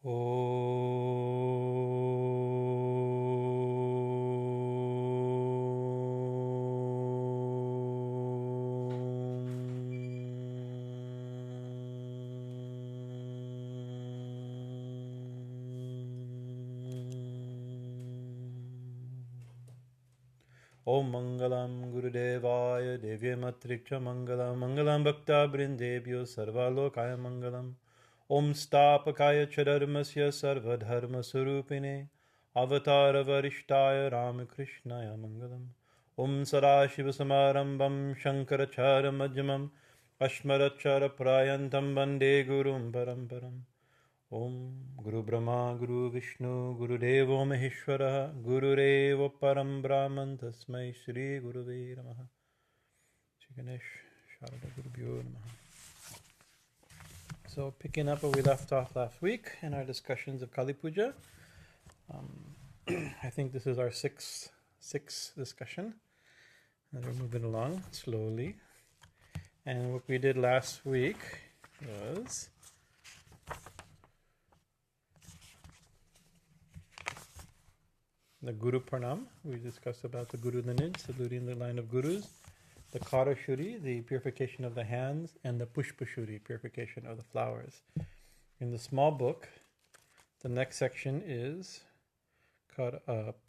Om Mangalam Gurudevaya Devya-matrikcha Mangalam Mangalam Bhakta Brindebhyo Sarvalokaya Mangalam Om Stapakaya Chadarmasya Sarvadharma Surupine Avatara Varishtaya Ramakrishnaya Mangalam Om Sadashiva Samarambam Shankarachara Majjamam Ashmarachara Prayantam Bande Gurum Paramparam Om Guru Brahma Guru Vishnu Guru Devo Maheshwara Guru Reva Param Brahman Tasmai Shri Gurave Namaha. Shri Ganesh Sharada Gurubhyo Namaha. So picking up where we left off last week in our discussions of Kali Puja, I think this is our sixth discussion, and we're moving along slowly. And what we did last week was the Guru Pranam. We discussed about the Guru lineage, saluting the line of Gurus, the Kara-shuddhi, the purification of the hands, and the Pushpa-shuddhi, purification of the flowers. In the small book, the next section is called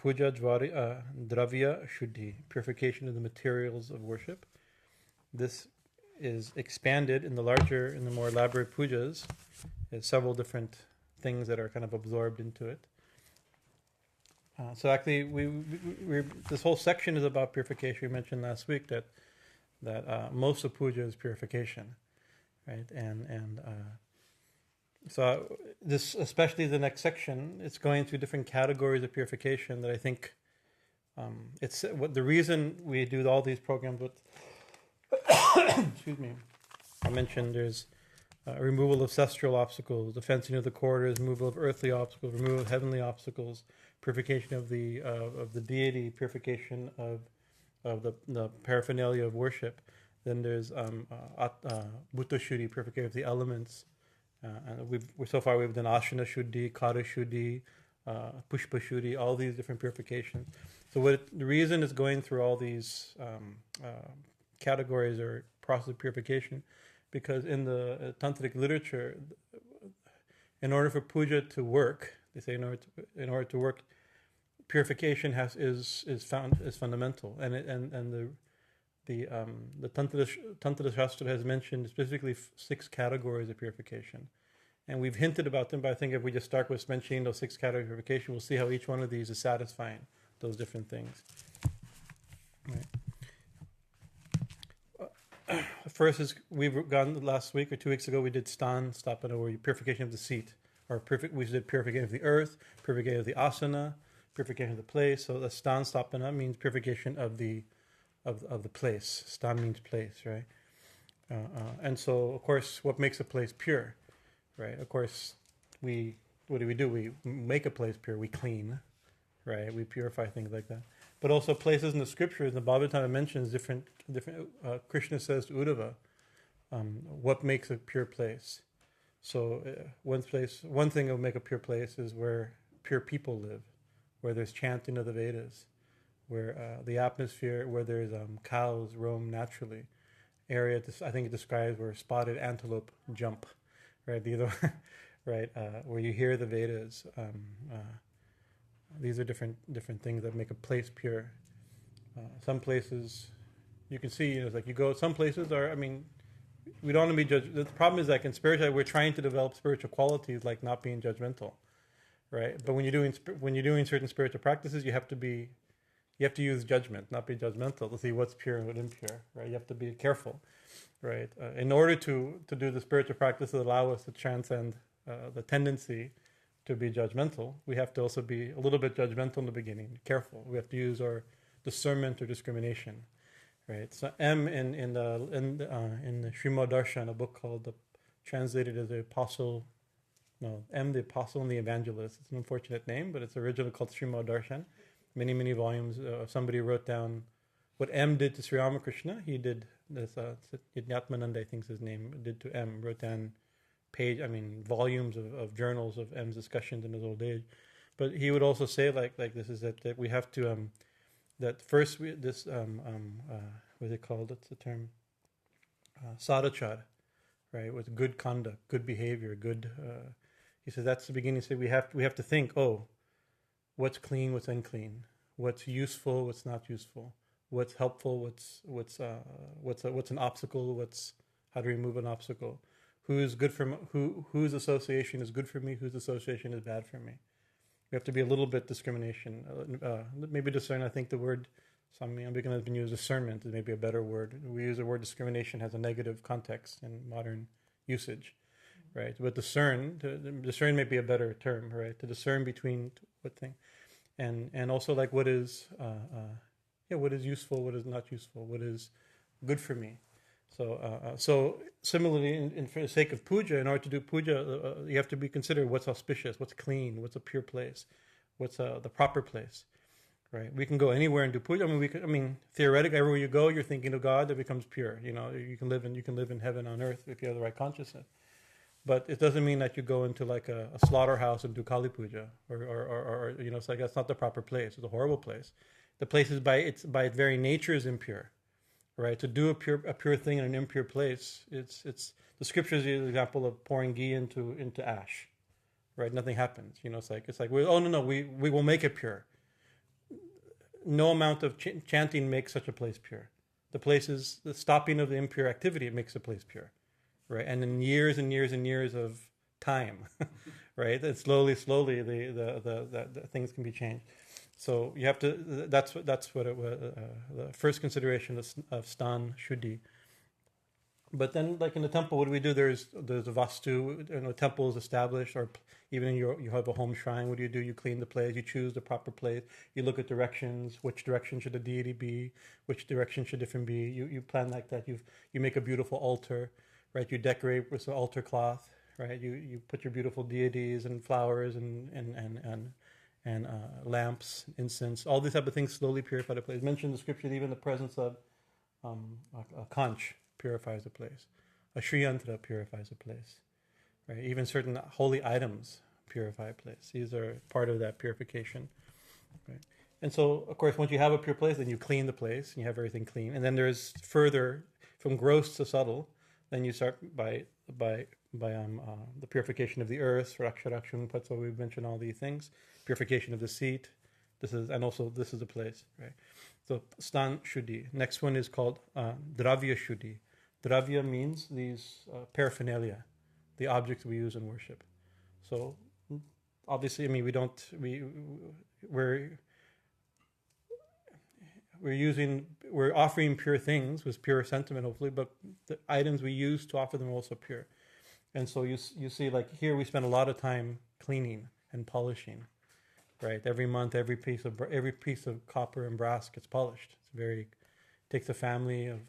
pūjādravya-shuddhi, purification of the materials of worship. This is expanded in the more elaborate pujas. There's several different things that are kind of absorbed into it. So actually, we this whole section is about purification. We mentioned last week that most of puja is purification, right? And so this, especially the next section, it's going through different categories of purification that I think it's what the reason we do all these programs with. Excuse me. I mentioned there's removal of ancestral obstacles, the fencing of the corridors, removal of earthly obstacles, removal of heavenly obstacles, purification of the deity, purification of the paraphernalia of worship. Then there's bhūta-shuddhi, purification of the elements. And so far we've done asana-shuddhi, kara-shuddhi, pushpa-shuddhi, all these different purifications. So the reason it's going through all these categories or process of purification, because in the tantric literature, in order for puja to work, they say in order to work, purification is fundamental, and the Tantra Shastra has mentioned specifically 6 categories of purification, and we've hinted about them. But I think if we just start with mentioning those 6 categories of purification, we'll see how each one of these is satisfying those different things. Right. First is we've gone last week or 2 weeks ago. We did stapana, or purification of the seat, or we did purification of the earth, purification of the asana, purification of the place. So the stapana means purification of the place. Stan means place, right? And so, of course, what makes a place pure, right? Of course, what do? We make a place pure. We clean, right? We purify things like that. But also places in the scriptures, the Bhagavatam mentions different. Krishna says to Uddhava, what makes a pure place. So one thing that will make a pure place is where pure people live, where there's chanting of the Vedas, where the atmosphere, where there's cows roam naturally. Area, I think it describes where spotted antelope jump, right? Right, where you hear the Vedas. These are different things that make a place pure. Some places, you can see, it's like you go. Some places are. I mean, we don't want to be judged. The problem is like in spirituality, we're trying to develop spiritual qualities, like not being judgmental, right? But when you're doing certain spiritual practices, you have to use judgment, not be judgmental, to see what's pure and what's impure, right? You have to be careful, right? In order to do the spiritual practices that allow us to transcend the tendency to be judgmental, we have to also be a little bit judgmental in the beginning. Careful. We have to use our discernment or discrimination, right? So M in the Srimad Darshan, a book called translated as the Apostle. No, M, the Apostle and the Evangelist. It's an unfortunate name, but it's originally called Srimad Darshan. Many volumes. Somebody wrote down what M did to Sri Ramakrishna. He did this. Yatmananda, I think is his name, did to M. Wrote down volumes of journals of M's discussions in his old age. But he would also say like this is that we have to that first what is it called? It's the term sadachar, right? With good conduct, good behavior, good. He says that's the beginning. He said we have to think. Oh, what's clean, what's unclean, what's useful, what's not useful, what's helpful, what's an obstacle, how to remove an obstacle, whose association is good for me, whose association is bad for me. We have to be a little bit discrimination, maybe discern. I think the word Swami Bhajanananda has been used, discernment is maybe a better word. We use the word discrimination has a negative context in modern usage, right? But discern may be a better term, right? To discern between what thing, and also like what is useful, what is not useful, what is good for me. So similarly, for the sake of puja, in order to do puja, you have to be considered what's auspicious, what's clean, what's a pure place, what's the proper place, right? We can go anywhere and do puja. Theoretically, everywhere you go, you're thinking of God. That becomes pure. You can live in heaven on earth if you have the right consciousness. But it doesn't mean that you go into like a slaughterhouse and do Kali Puja, or it's like that's not the proper place. It's a horrible place. The place is by its very nature is impure. Right, to do a pure thing in an impure place, it's the scriptures use the example of pouring ghee into ash, right? Nothing happens. It's like we will make it pure. No amount of chanting makes such a place pure. The stopping of the impure activity, it makes a place pure, right? And in years and years and years of time, right? And slowly, the things can be changed. So you have to. That's what it was. The first consideration of mantra-śuddhi. But then, like in the temple, what do we do? There's a vastu. A temple is established, or even you have a home shrine. What do? You clean the place. You choose the proper place. You look at directions. Which direction should the deity be? Which direction should different be? You plan like that. You make a beautiful altar, right? You decorate with an altar cloth, right? You put your beautiful deities and flowers and lamps, incense, all these type of things slowly purify the place. Mentioned in the scripture, even the presence of a conch purifies a place. A Sri Yantra purifies a place. Right? Even certain holy items purify a place. These are part of that purification. Right? And so, of course, once you have a pure place, then you clean the place and you have everything clean. And then there's further, from gross to subtle, then you start by the purification of the earth, raksha-rakshun, so we've mentioned all these things. Purification of the seat. This is the place, right? So mantra-śuddhi. Next one is called Divya-vighna. Dravya means these paraphernalia, the objects we use in worship. So obviously, we're offering pure things with pure sentiment, hopefully, but the items we use to offer them are also pure. And so you see, like here, we spend a lot of time cleaning and polishing. Right, every month, every piece of copper and brass gets polished. Takes a family of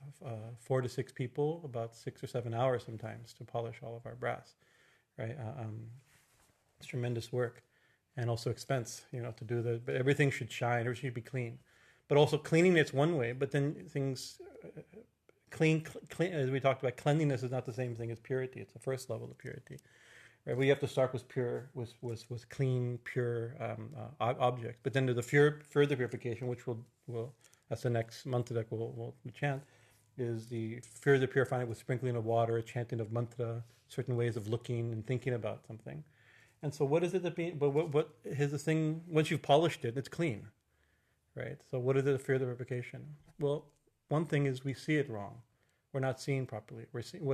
4 to 6 people about 6 or 7 hours sometimes to polish all of our brass. Right, it's tremendous work, and also expense. To do but everything should shine. Everything should be clean. But also cleaning, it's one way. But then things clean. As we talked about, cleanliness is not the same thing as purity. It's the first level of purity. Right, we have to start with pure, with clean, pure objects. But then there's the further purification, which will that's the next mantra that we'll chant, is the further purifying with sprinkling of water, chanting of mantra, certain ways of looking and thinking about something. And so, what is it that being? But what is the thing? Once you've polished it, it's clean, right? So, what is the further purification? Well, one thing is we see it wrong. We're not seeing properly. We're seeing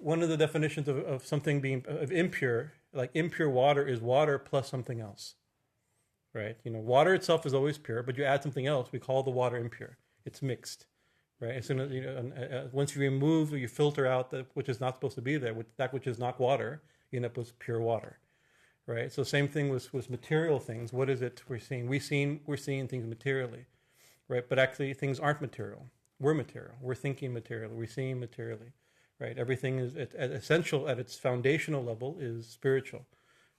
one of the definitions of something being impure, like impure water, is water plus something else, right? Water itself is always pure, but you add something else, we call the water impure. It's mixed, right? As soon as once you remove or you filter out that which is not supposed to be there, that which is not water, you end up with pure water, right? So same thing with material things. What is it we're seeing? We're seeing things materially, right? But actually, things aren't material. We're material. We're thinking materially. We're seeing materially. Right, everything is essential at its foundational level is spiritual,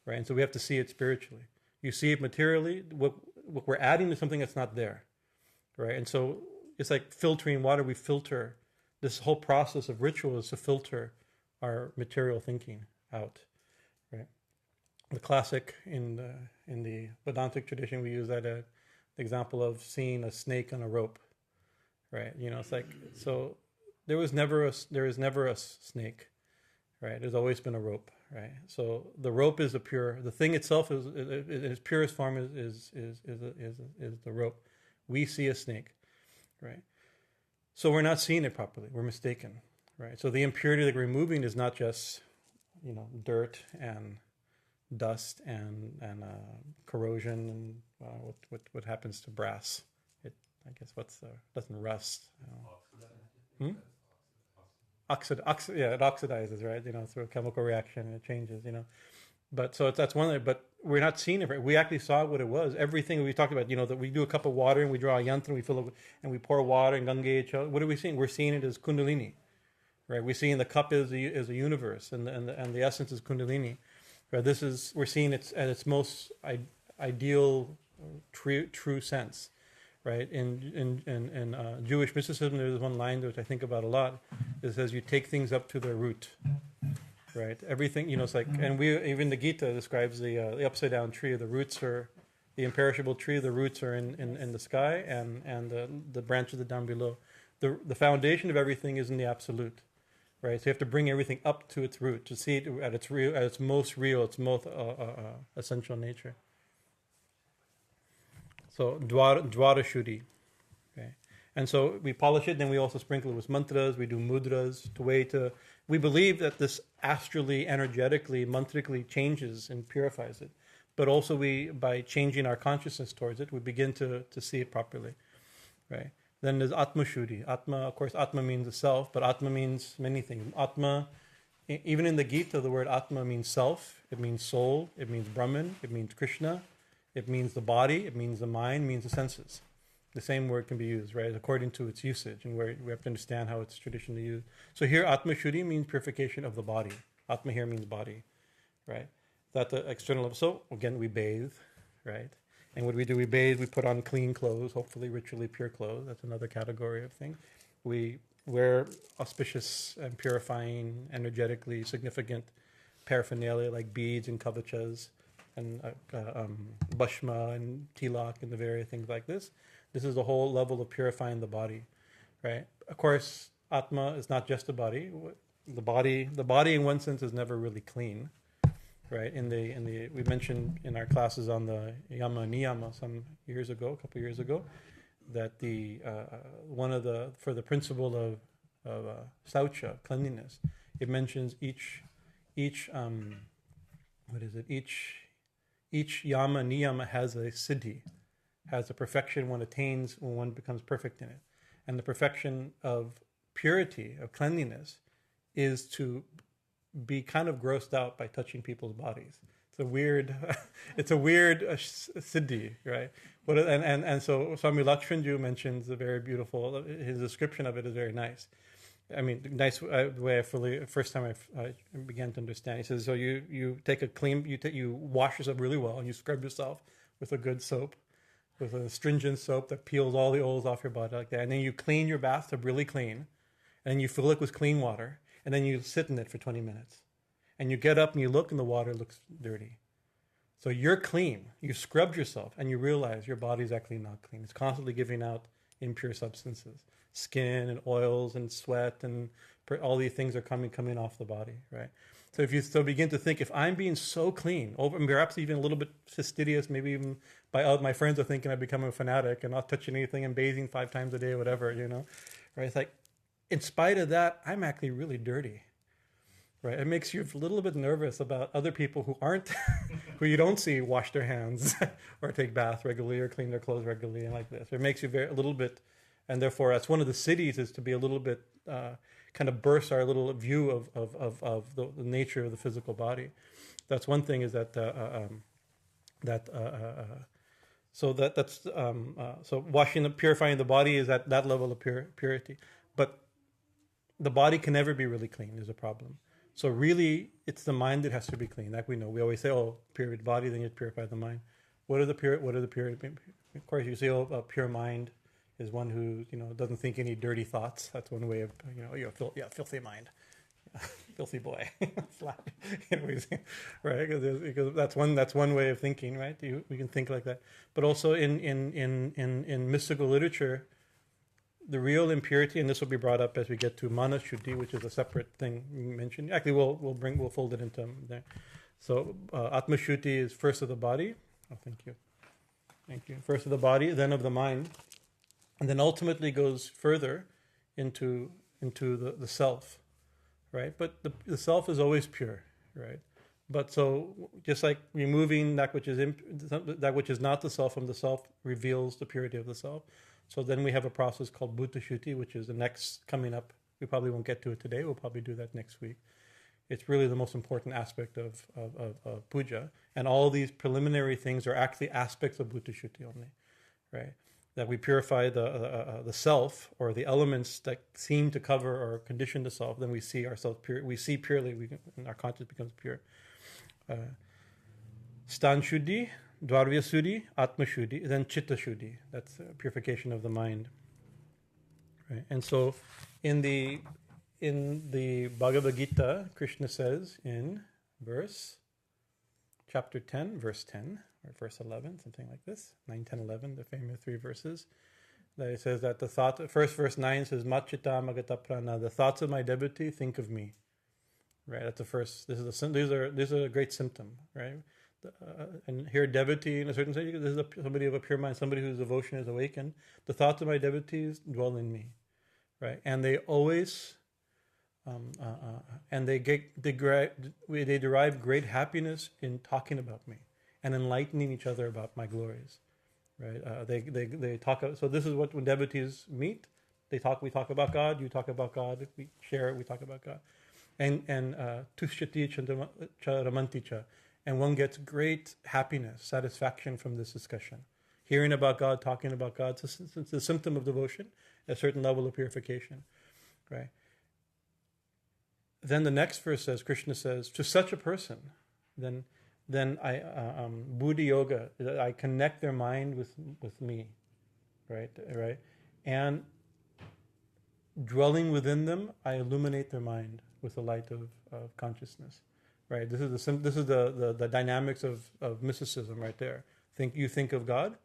right? And so we have to see it spiritually. You see it materially. What we're adding to something that's not there, right? And so it's like filtering water. We filter. This whole process of ritual is to filter our material thinking, out, right? The classic in the Vedantic tradition, we use that the example of seeing a snake on a rope, right? It's like, so there is never a snake, right? There's always been a rope, right? So the rope is the thing itself is in its purest form is the rope. We see a snake, right? So we're not seeing it properly. We're mistaken, right? So the impurity that we're removing is not just, dirt and dust and corrosion and what happens to brass. I guess doesn't rust. It oxidizes, right? Through a chemical reaction, and it changes. But so that's one thing. But we're not seeing it. Right? We actually saw what it was. Everything we talked about, that we do a cup of water and we draw a yantra and we fill it and we pour water and Ganga. What are we seeing? We're seeing it as Kundalini, right? We're seeing the cup is a universe and the essence is Kundalini. Right? We're seeing it at its most ideal, true sense. Right, in Jewish mysticism, there's one line which I think about a lot. It says you take things up to their root. Right, everything it's like, and even the Gita describes the upside down tree. The roots are the imperishable tree. The roots are in the sky, and the branches are down below. The foundation of everything is in the absolute. Right, so you have to bring everything up to its root to see it at its real, at its most real, its most essential nature. So dvara-shuddhi, okay, and so we polish it. Then we also sprinkle it with mantras. We do mudras we believe that this astrally, energetically, mantrically changes and purifies it. But also by changing our consciousness towards it, we begin to see it properly, right? Then there's atma-shuddhi. Of course, atma means the self, but atma means many things. Atma, even in the Gita, the word atma means self. It means soul. It means Brahman. It means Krishna. It means the body, it means the mind, it means the senses. The same word can be used, right, according to its usage, and where we have to understand how it's traditionally used. So here, atma-shuddhi means purification of the body. Atma here means body, right? That's the external level. So again, we bathe, right? And what do? We bathe, we put on clean clothes, hopefully ritually pure clothes. That's another category of thing. We wear auspicious and purifying, energetically significant paraphernalia like beads and kavachas, and bhashma and tilak and the various things like this. This is the whole level of purifying the body, right? Of course, atma is not just the body. The body in one sense is never really clean, right? We mentioned in our classes on the yama niyama a couple years ago, that for the principle of saucha, cleanliness, it mentions each yama niyama has a siddhi, has a perfection one attains when one becomes perfect in it. And the perfection of purity, of cleanliness, is to be kind of grossed out by touching people's bodies. It's a weird siddhi, right? And so Swami Lakshmanju mentions his description of it is very nice. I mean, nice way first time I began to understand. He says, so you take you wash yourself really well and you scrub yourself with a good soap, with a stringent soap that peels all the oils off your body like that. And then you clean your bathtub really clean, and you fill it with clean water, and then you sit in it for 20 minutes. And you get up and you look and the water looks dirty. So you're clean. You scrubbed yourself and you realize your body's actually not clean. It's constantly giving out impure substances. Skin and oils and sweat and all these things are coming off the body, right? So if you begin to think, if I'm being so clean, perhaps even a little bit fastidious, maybe even my friends are thinking I'm becoming a fanatic and not touching anything and bathing 5 times a day or whatever, right? It's like, in spite of that, I'm actually really dirty, right? It makes you a little bit nervous about other people who aren't, who you don't see wash their hands or take baths regularly or clean their clothes regularly and like this. It makes you a little bit. And therefore, that's one of the cities is to be a little bit, kind of burst our little view of the nature of the physical body. That's one thing is that, so washing, purifying the body is at that level of purity. But the body can never be really clean is a problem. So really, it's the mind that has to be clean. Like we know. We always say, purify the body, then you purify the mind. What are the pure? Of course, you say, a pure mind is one who doesn't think any dirty thoughts. That's one way of filthy mind. filthy boy. Anyways, right? Because that's one way of thinking, right? We can think like that. But also in mystical literature, the real impurity, and this will be brought up as we get to mantra-śuddhi, which is a separate thing you mentioned. Actually, we'll fold it into there. So atma-śuddhi is first of the body. Oh, thank you. First of the body, then of the mind, and then ultimately goes further into the self, right? But the self is always pure, right? But so just like removing that which is not the self from the self reveals the purity of the self. So then we have a process called bhūta-śuddhi, which is the next coming up. We probably won't get to it today. We'll probably do that next week. It's really the most important aspect of puja. And all these preliminary things are actually aspects of bhūta-śuddhi only, right? That we purify the self or the elements that seem to cover or condition the self, then we see ourselves pure. We see purely, and our consciousness becomes pure. Stan-śuddhi, dvārvya-śuddhi, atma-śuddhi, then chitta-śuddhi. That's purification of the mind. Right? And so in the Bhagavad Gita, Krishna says in chapter 10, verse 10, or verse 11, something like this, 9, 10, 11, the famous three verses, that it says that first verse 9 says, Machita magata prana, the thoughts of my devotee think of me. Right, that's the first, this is a great symptom, right? And here devotee, in a certain sense, this is somebody of a pure mind, somebody whose devotion is awakened. The thoughts of my devotees dwell in me, right? And they always, and they derive great happiness in talking about me and enlightening each other about my glories, right? They talk. So this is what when devotees meet, we talk about God. You talk about God. We share it. We talk about God, and tushyati cha ramanti cha. And one gets great happiness, satisfaction from this discussion. Hearing about God, talking about God, it's a symptom of devotion, a certain level of purification, right? Then the next verse says, Krishna says, to such a person, then I, buddhi yoga, I connect their mind with me, right? And dwelling within them, I illuminate their mind with the light of consciousness. Right, this is the dynamics of mysticism right there. You think of God,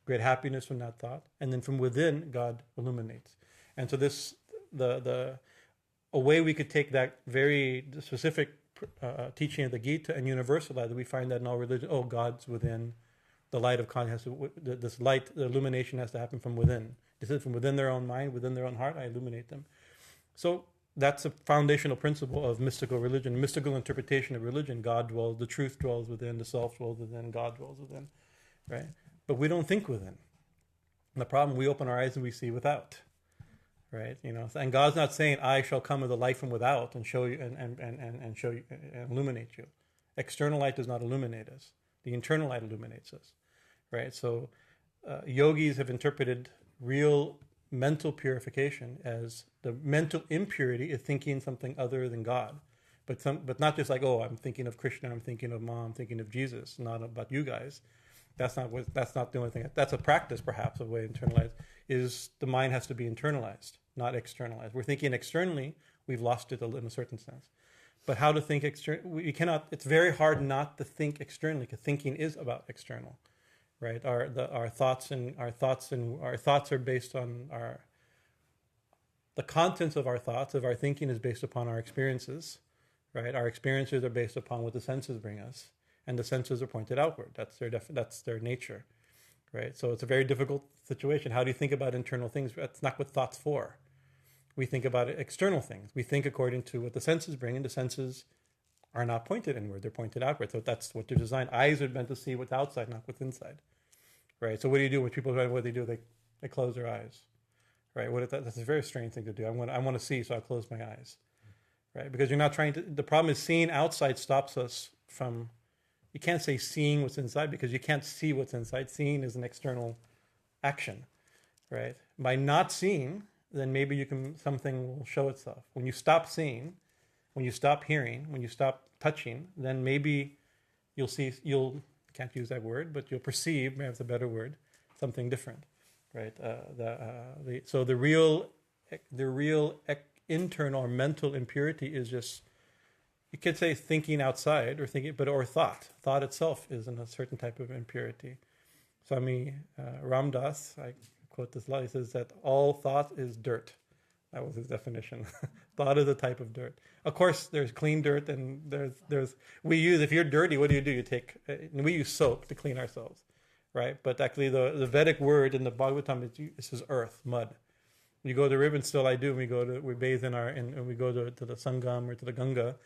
great happiness from that thought, and then from within God illuminates. And so a way we could take that very specific teaching of the Gita and universalize it. We find that in all religion. Oh, God's within. The light of consciousness. This light, the illumination has to happen from within. This is from within their own mind, within their own heart. I illuminate them. So that's a foundational principle of mystical religion, mystical interpretation of religion. God dwells, the truth dwells within, the self dwells within, God dwells within, right? But we don't think within. And the problem, we open our eyes and we see without, right? And God's not saying, I shall come with a light from without and show you and show you and illuminate you. External light does not illuminate us. The internal light illuminates us, right? So yogis have interpreted real mental purification as the mental impurity is thinking something other than God, but not just like, oh, I'm thinking of Krishna, I'm thinking of Mom, I'm thinking of Jesus, not about you guys. That's not the only thing. That's a practice, perhaps, of way internalized. Is the mind has to be internalized, not externalized. We're thinking externally, we've lost it in a certain sense. But how to think externally? We cannot. It's very hard not to think externally, because thinking is about external. Right, our thoughts are based on the contents of our thoughts. Of our thinking is based upon our experiences, right? Our experiences are based upon what the senses bring us, and the senses are pointed outward. That's their nature, right? So it's a very difficult situation. How do you think about internal things? That's not what thought's for. We think about external things. We think according to what the senses bring, and the senses are not pointed inward; they're pointed outward. So that's what they're designed. Eyes are meant to see what's outside, not what's inside. Right. So what do you do when people? What they do? They close their eyes. Right. That's a very strange thing to do. I want to see, so I close my eyes. Right. Because you're not trying to. The problem is seeing outside stops us from. You can't say seeing what's inside, because you can't see what's inside. Seeing is an external action. Right. By not seeing, then maybe something will show itself. When you stop seeing, when you stop hearing, when you stop touching, then maybe you'll can't use that word, but you'll perceive, maybe that's a better word, something different, right? So the real internal or mental impurity is just, you could say thinking outside or thinking, or thought. Thought itself is in a certain type of impurity. Swami Ramdas, I quote this a lot, he says that all thought is dirt. That was his definition. Thought is a type of dirt. Of course, there's clean dirt, and we use, if you're dirty, what do? You take, we use soap to clean ourselves, right? But actually the Vedic word in the Bhagavatam is earth, mud. You go to the river, and still I do, we bathe and we go to the Sangam or to the Ganga,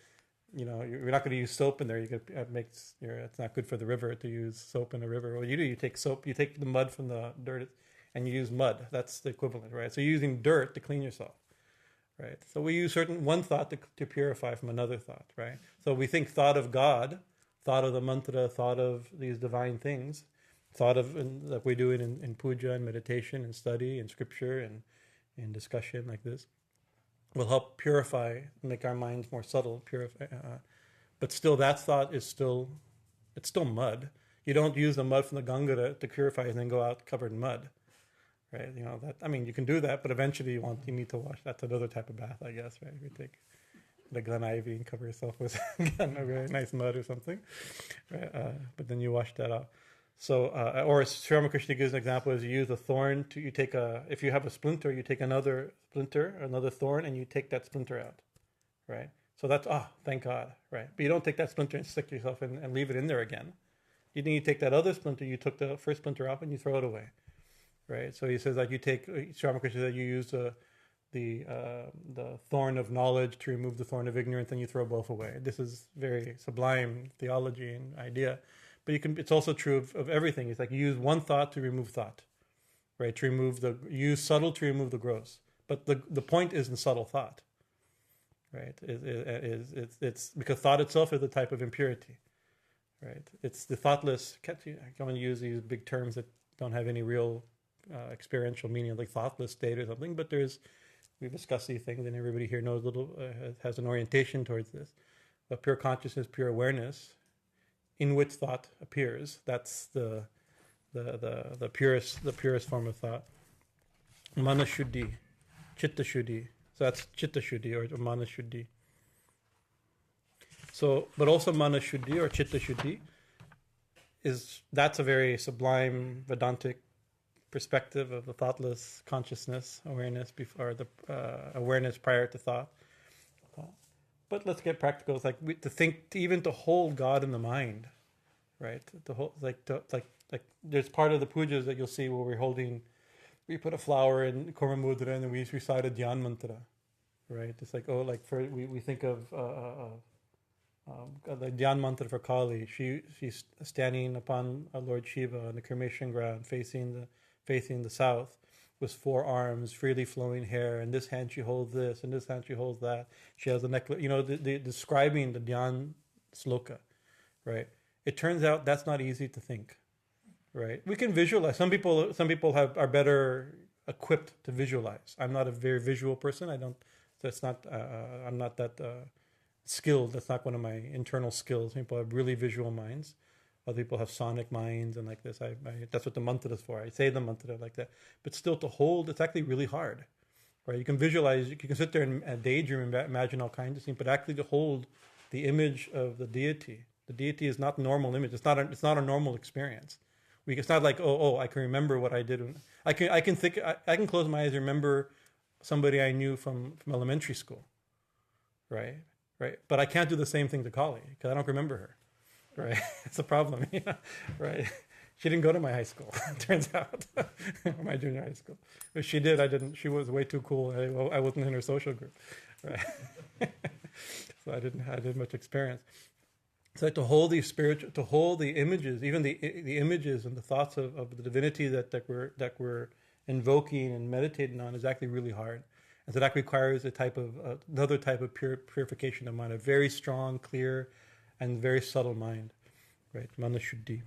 you know, you're not going to use soap in there. It's not good for the river to use soap in a river. What you do, you take soap, you take the mud from the dirt, and you use mud. That's the equivalent, right? So you're using dirt to clean yourself, right? So we use one thought to purify from another thought, right? So we think thought of God, thought of the mantra, thought of these divine things, thought of, like we do it in puja and meditation and study and scripture and in discussion like this, will help purify, make our minds more subtle, purify. But still, that thought is still mud. You don't use the mud from the Ganga to purify and then go out covered in mud, right? You know that. I mean, you can do that, but eventually you need to wash. That's another type of bath, I guess, right? You take the Glen Ivy and cover yourself with a very nice mud or something, right? But then you wash that off. So, or Sri Ramakrishna gives an example: is you use a thorn if you have a splinter, you take another splinter, another thorn, and you take that splinter out, right? So that's, thank God, right? But you don't take that splinter and stick yourself in and leave it in there again. You take that other splinter, you took the first splinter off and you throw it away, right? So he says that Sri Ramakrishna says you use the thorn of knowledge to remove the thorn of ignorance, and you throw both away. This is very sublime theology and idea. But it's also true of everything. It's like you use one thought to remove thought, right? Use subtle to remove the gross. But the point is in subtle thought, right? It's because thought itself is a type of impurity, right? It's the thoughtless. I don't want to use these big terms that don't have any real experiential meaning, like thoughtless state or something. But we've discussed these things, and everybody here knows has an orientation towards this. But pure consciousness, pure awareness, in which thought appears, that's the purest form of thought. Mantra-śuddhi, chitta-śuddhi. So that's chitta-śuddhi or mantra-śuddhi. So, but also mantra-śuddhi or chitta-śuddhi that's a very sublime Vedantic perspective of the thoughtless consciousness, awareness before the awareness prior to thought. But let's get practical. It's like to hold God in the mind, right? There's part of the pujas that you'll see where we put a flower in Kurma Mudra and then we recite a Dhyan mantra, right? It's like, we think of the Dhyan mantra for Kali. She's standing upon Lord Shiva on the cremation ground, facing the south, with 4 arms, freely flowing hair, and this hand she holds this, and this hand she holds that. She has a necklace, describing the Dhyan sloka, right? It turns out that's not easy to think, right? We can visualize. Some people are better equipped to visualize. I'm not a very visual person. I'm not that skilled. That's not one of my internal skills. Some people have really visual minds. Other people have sonic minds and like this. That's what the mantra is for. I say the mantra like that. But still to hold, it's actually really hard, right? You can visualize, you can sit there and daydream, imagine all kinds of things, but actually to hold the image of the deity. The deity is not normal image. It's not a normal experience. It's not like, I can remember what I did. I can close my eyes and remember somebody I knew from elementary school, right? Right. But I can't do the same thing to Kali because I don't remember her. Right, it's a problem, right? She didn't go to my high school, turns out, my junior high school. If she did, I didn't. She was way too cool. I wasn't in her social group, right? So I didn't much experience. So to hold the images, even the images and the thoughts of the divinity that we're invoking and meditating on is actually really hard. And so that requires another type of purification of mind, a very strong, clear, and very subtle mind, right? Mantra-śuddhi.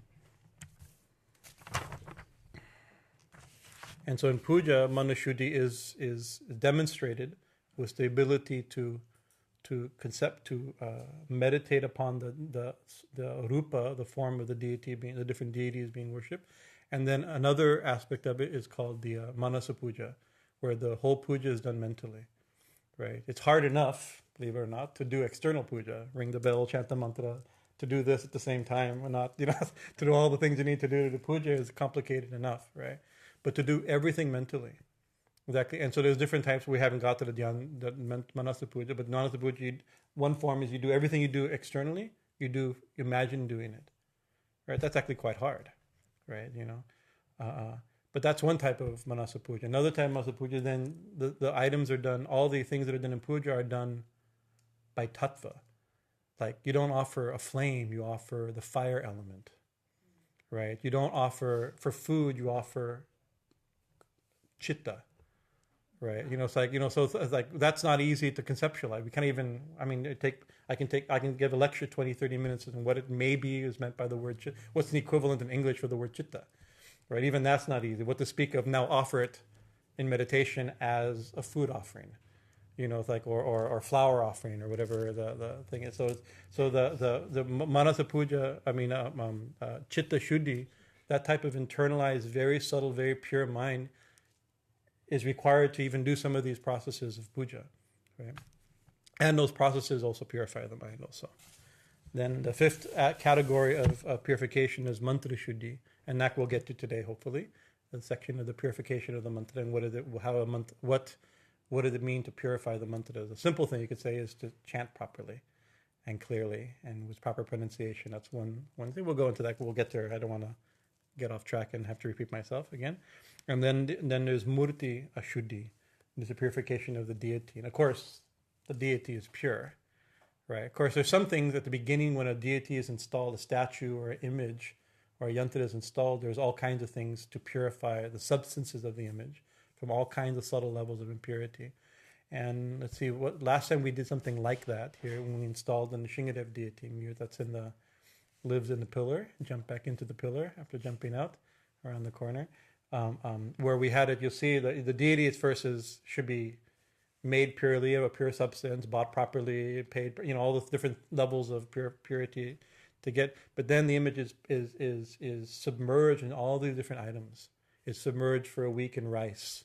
And so in puja, mantra-śuddhi is demonstrated with the ability to meditate upon the rupa, the form of the deity, the different deities being worshipped. And then another aspect of it is called the manasa puja, where the whole puja is done mentally, right? It's hard enough, believe it or not, to do external puja, ring the bell, chant the mantra, to do this at the same time, and not, to do all the things you need to do to do puja is complicated enough, right? But to do everything mentally, exactly. And so there's different types. We haven't got to the manasa puja, but manasa puja, one form is you do everything you do externally, you imagine doing it, right? That's actually quite hard, right? But that's one type of manasa puja. Another type of manasa puja, then the items are done, all the things that are done in puja are done by tattva. Like, you don't offer a flame, you offer the fire element, right? You don't offer, for food, you offer chitta, right? It's like, so it's like, that's not easy to conceptualize. We can't even, I can give a lecture 20, 30 minutes on what it maybe is meant by the word chitta. What's the equivalent in English for the word chitta, right? Even that's not easy. What to speak of now, offer it in meditation as a food offering. It's like, or flower offering, or whatever the thing is. So the manasa puja, chitta shuddhi, that type of internalized, very subtle, very pure mind is required to even do some of these processes of puja, right? And those processes also purify the mind also. Then the fifth category of purification is mantra-śuddhi, and that we'll get to today, hopefully, the section of the purification of the mantra and what does it mean to purify the mantra? The simple thing you could say is to chant properly and clearly and with proper pronunciation. That's one thing. We'll go into that. We'll get there. I don't want to get off track and have to repeat myself again. And then there's murti-ashuddhi. There's a purification of the deity. And of course, the deity is pure, right? Of course, there's some things at the beginning when a deity is installed, a statue or an image or a yantra is installed, there's all kinds of things to purify the substances of the image from all kinds of subtle levels of impurity. And let's see, last time we did something like that here when we installed the Nishingadev deity, that's lives in the pillar, jump back into the pillar after jumping out around the corner. Where we had it, you'll see the deity at first should be made purely of a pure substance, bought properly, paid, all the different levels of purity to get. But then the image is submerged in all these different items. It's submerged for a week in rice.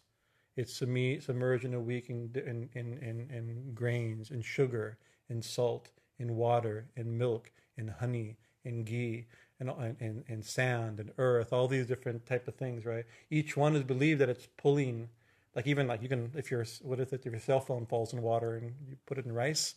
It's submerged in a week in grains, in sugar, in salt, in water, in milk, in honey, in ghee, and sand and earth, all these different type of things, right? Each one is believed that it's pulling, you can, if your cell phone falls in water and you put it in rice,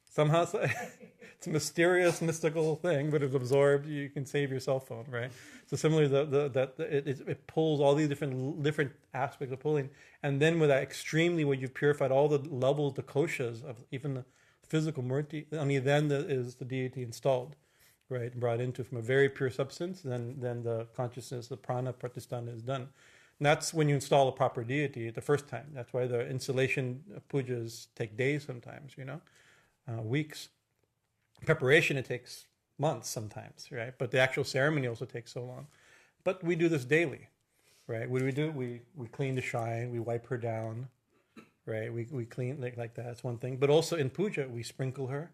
somehow it's a mysterious, mystical thing, but it's absorbed, you can save your cell phone, right? So similarly, it pulls all these different aspects of pulling, and then with that extremely, when you've purified all the levels, the koshas of even the physical murti, only then is the deity installed, right, brought into from a very pure substance. Then the consciousness, the prana pratisthana is done. And that's when you install a proper deity the first time. That's why the installation pujas take days sometimes, weeks. Preparation, it takes months sometimes, right? But the actual ceremony also takes so long. But we do this daily, right? What do? We clean the shrine, we wipe her down, right? We clean like that. That's one thing. But also in puja, we sprinkle her,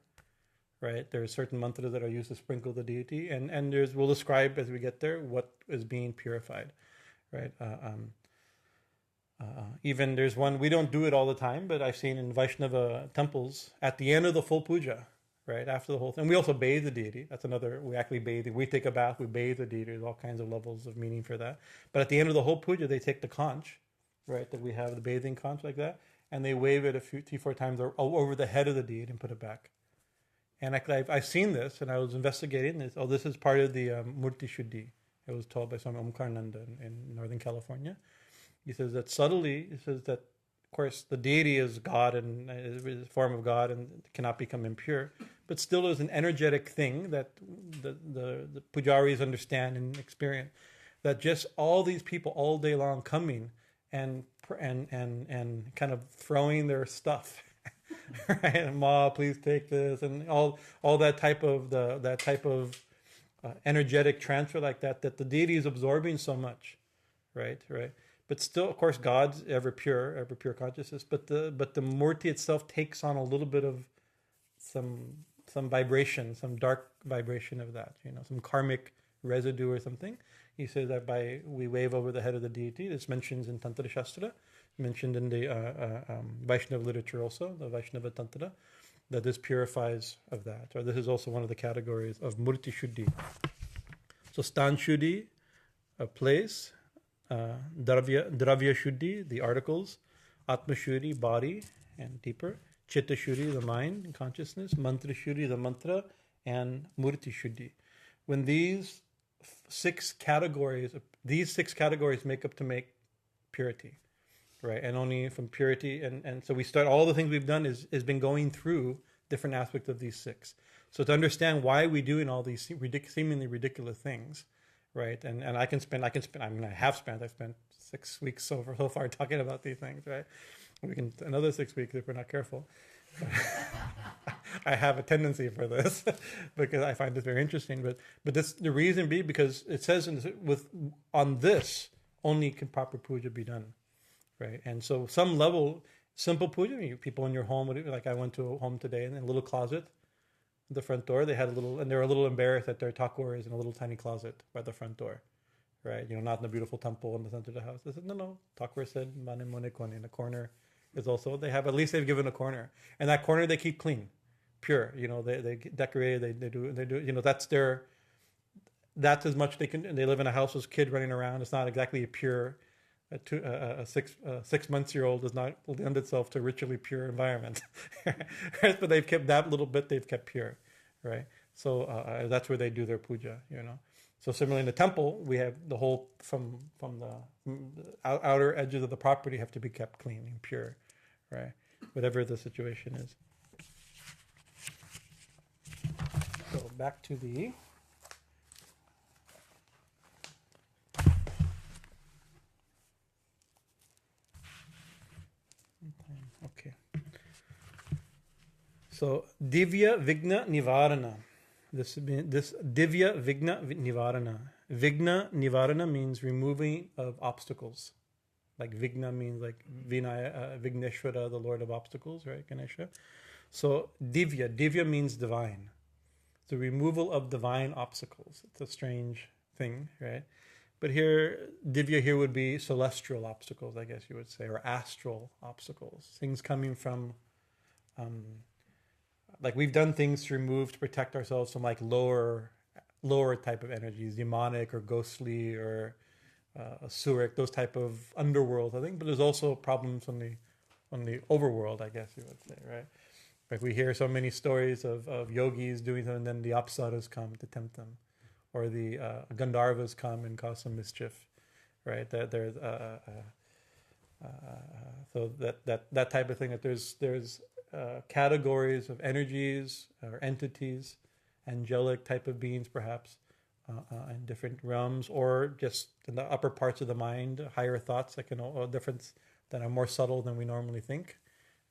right? There are certain mantras that are used to sprinkle the deity, and we'll describe as we get there what is being purified, right? Even there's one, we don't do it all the time, but I've seen in Vaishnava temples at the end of the full puja, right, after the whole thing. We also bathe the deity. That's another, we actually bathe. We take a bath, we bathe the deity. There's all kinds of levels of meaning for that. But at the end of the whole puja, they take the conch, right, that we have, the bathing conch like that, and they wave it 3-4 times over the head of the deity and put it back. And I've seen this, and I was investigating this. This is part of the mantra-śuddhi. It was told by Swami Bhajanananda in Northern California. He says that subtly, of course, the deity is God and is a form of God and cannot become impure, but still is an energetic thing that the pujaris understand and experience. That just all these people all day long coming and kind of throwing their stuff, right? Ma, please take this, and all that type of energetic transfer like that the deity is absorbing so much, right. But still, of course, God's ever pure consciousness. But the murti itself takes on a little bit of some vibration, some dark vibration of that, some karmic residue or something. He says that we wave over the head of the deity. This mentions in Tantra Shastra mentioned in the Vaishnava literature also, the Vaishnava Tantra, that this purifies of that. Or this is also one of the categories of mantra-śuddhi. So stan-śuddhi, a place, dravya-śuddhi, the articles, atma-śuddhi, body and deeper, chitta-śuddhi, the mind and consciousness, mantra-śuddhi, the mantra, and murti-śuddhi. When these six categories make up to make purity, right? And only from purity, and so we start, all the things we've done is been going through different aspects of these six. So to understand why we're doing all these seemingly ridiculous things, right? And I've spent 6 weeks so far talking about these things, right? We can another 6 weeks if we're not careful. I have a tendency for this because I find this very interesting. But this, the reason be because it says on this only can proper puja be done, right? And so some level simple puja, people in your home, like I went to a home today in a little closet at the front door. They had and they were a little embarrassed that their thakur is in a little tiny closet by the front door, right? Not in the beautiful temple in the center of the house. They said, no. Thakur said, Mane Mone Kone, in the corner is also, at least they've given a corner. And that corner they keep clean, pure. They decorate, they do, that's as much they can, and they live in a house with a kid running around. It's not exactly a pure, a 6 months-year-old does not lend itself to a ritually pure environment. Right? But they've kept that little bit, they've kept pure, right? So that's where they do their puja, So similarly in the temple, we have the whole, from the outer edges of the property have to be kept clean and pure, right? Whatever the situation is. So back to the... Okay. So Divya-vighna-nivārana. This Divya-vighna-nivārana. Vighna-nivārana means removing of obstacles. Like Vighna means like Vigneshwara, the Lord of obstacles, right? Ganesha. So Divya means divine. The removal of divine obstacles. It's a strange thing, right? But here, Divya here would be celestial obstacles, I guess you would say, or astral obstacles. Things coming from, like we've done things to protect ourselves from like lower type of energies, demonic or ghostly or asuric, those type of underworld, I think. But there's also problems on the overworld, I guess you would say, right? Like we hear so many stories of yogis doing something, and then the apsaras come to tempt them. Or the Gandharvas come and cause some mischief, right? That there's so that type of thing. That there's categories of energies or entities, angelic type of beings, perhaps, in different realms, or just in the upper parts of the mind, higher thoughts that that are more subtle than we normally think.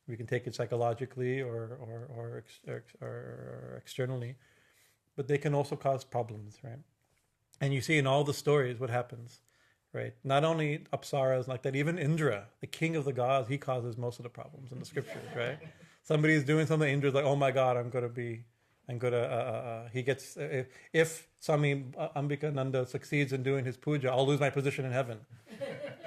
We can take it psychologically or externally. But they can also cause problems, right? And you see in all the stories what happens, right? Not only apsaras like that, even Indra, the king of the gods, he causes most of the problems in the scriptures, right? Somebody's doing something, Indra's like, oh my God, he gets, if Swami Bhajanananda succeeds in doing his puja, I'll lose my position in heaven.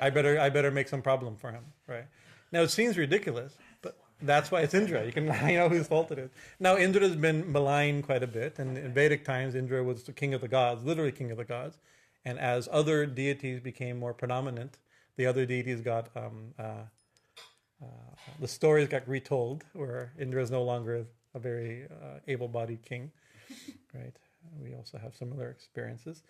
I better make some problem for him, right? Now it seems ridiculous, but that's why it's Indra. You know whose fault it is. Now Indra has been maligned quite a bit, and in Vedic times Indra was the king of the gods, literally king of the gods. And as other deities became more predominant, the other deities got the stories got retold, where Indra is no longer a very able-bodied king, right? We also have similar experiences.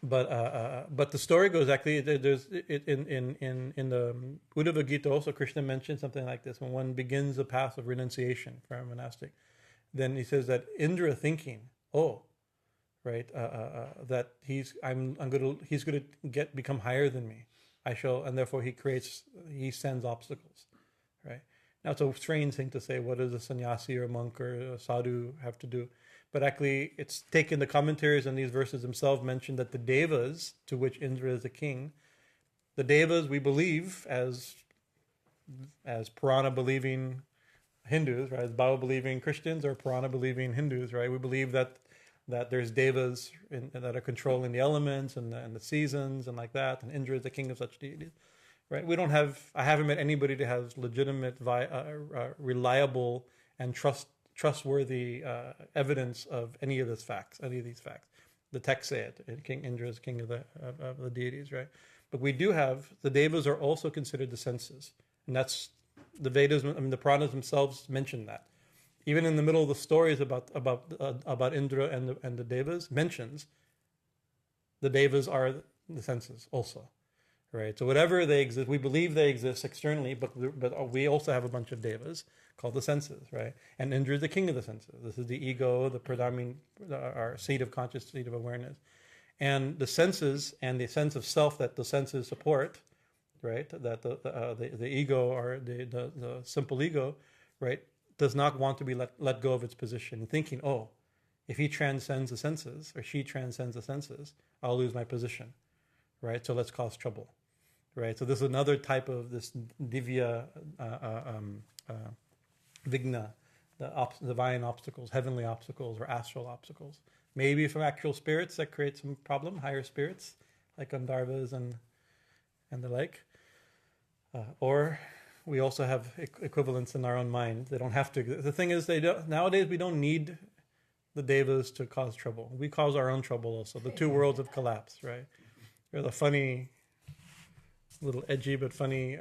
But the story goes actually, there's in the Buddha-vighna also Krishna mentioned something like this. When one begins the path of renunciation for a monastic, then he says that Indra thinking, that he's going to become higher than me. And therefore he sends obstacles, right? Now it's a strange thing to say, what does a sannyasi or a monk or a sadhu have to do? But actually, it's taken, the commentaries on these verses themselves mention that the devas, to which Indra is the king, the devas we believe as Purana-believing Hindus, right? As Bhava-believing Christians or Purana-believing Hindus, right? We believe that there's devas that are controlling the elements and the seasons and like that, and Indra is the king of such deities, right? I haven't met anybody that has legitimate, reliable, and trustworthy evidence of any of these facts. The texts say it. King Indra is king of the deities, right? But we do have, the devas are also considered the senses. And that's, the Vedas, the Puranas themselves mention that. Even in the middle of the stories about Indra and the devas, mentions the devas are the senses also, right? So whatever they exist, we believe they exist externally, but we also have a bunch of devas called the senses, right? And Indra is the king of the senses. This is the ego, the pradami, our seat of conscious, seat of awareness. And the senses and the sense of self that the senses support, right? That the ego, or the simple ego, right, does not want to be let go of its position, thinking, oh, if he transcends the senses, or she transcends the senses, I'll lose my position, right? So let's cause trouble, right? So this is another type of this Divya-vighna, the divine obstacles, heavenly obstacles, or astral obstacles. Maybe from actual spirits that create some problem, higher spirits, like Gandharvas and the like. Or we also have equivalents in our own mind. They don't have to. The thing is, nowadays we don't need the devas to cause trouble. We cause our own trouble also. The two worlds have collapsed, right? There's a funny, little edgy but funny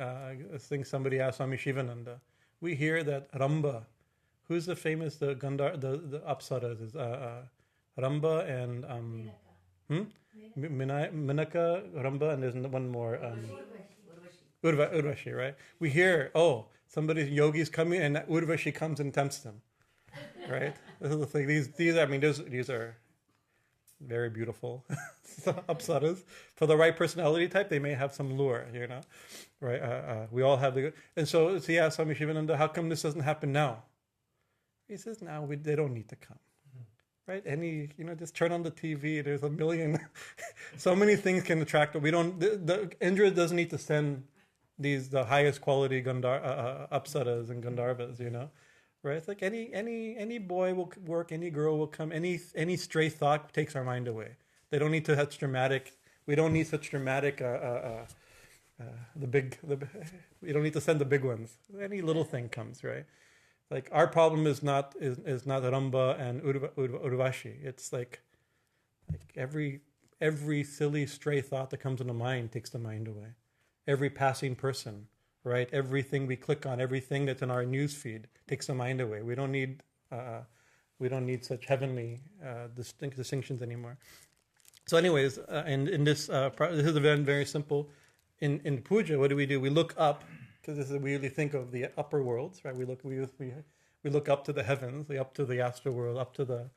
thing somebody asked Swami Shivananda. We hear that Ramba, who's the famous, the Apsaras, is Ramba and Minaka, Ramba, and there's one more. Urvashi, right? We hear, oh, somebody's yogi's coming, and Urvashi comes and tempts them, right? This is the thing. These are very beautiful apsaras. For the right personality type, they may have some lure, right? We all have and so he asked Swami Shivananda, how come this doesn't happen now? He says, now they don't need to come. Right? Just turn on the TV. There's a million, so many things can attract. We don't. Indra doesn't need to send the highest quality apsaras and Gandharvas. Right? It's like any boy will work, any girl will come, any stray thought takes our mind away. They don't need to have dramatic. We don't need such dramatic. We don't need to send the big ones. Any little thing comes, right? Like our problem is not Ramba and Urvashi. It's like every silly stray thought that comes into mind takes the mind away. Every passing person, right? Everything we click on, everything that's in our news feed takes the mind away. We don't need such heavenly distinctions anymore. So, anyways, and in this this is a very, very simple. In puja, what do? We look up. Because we really think of the upper worlds, right? We look up to the heavens, up to the astral world, up to the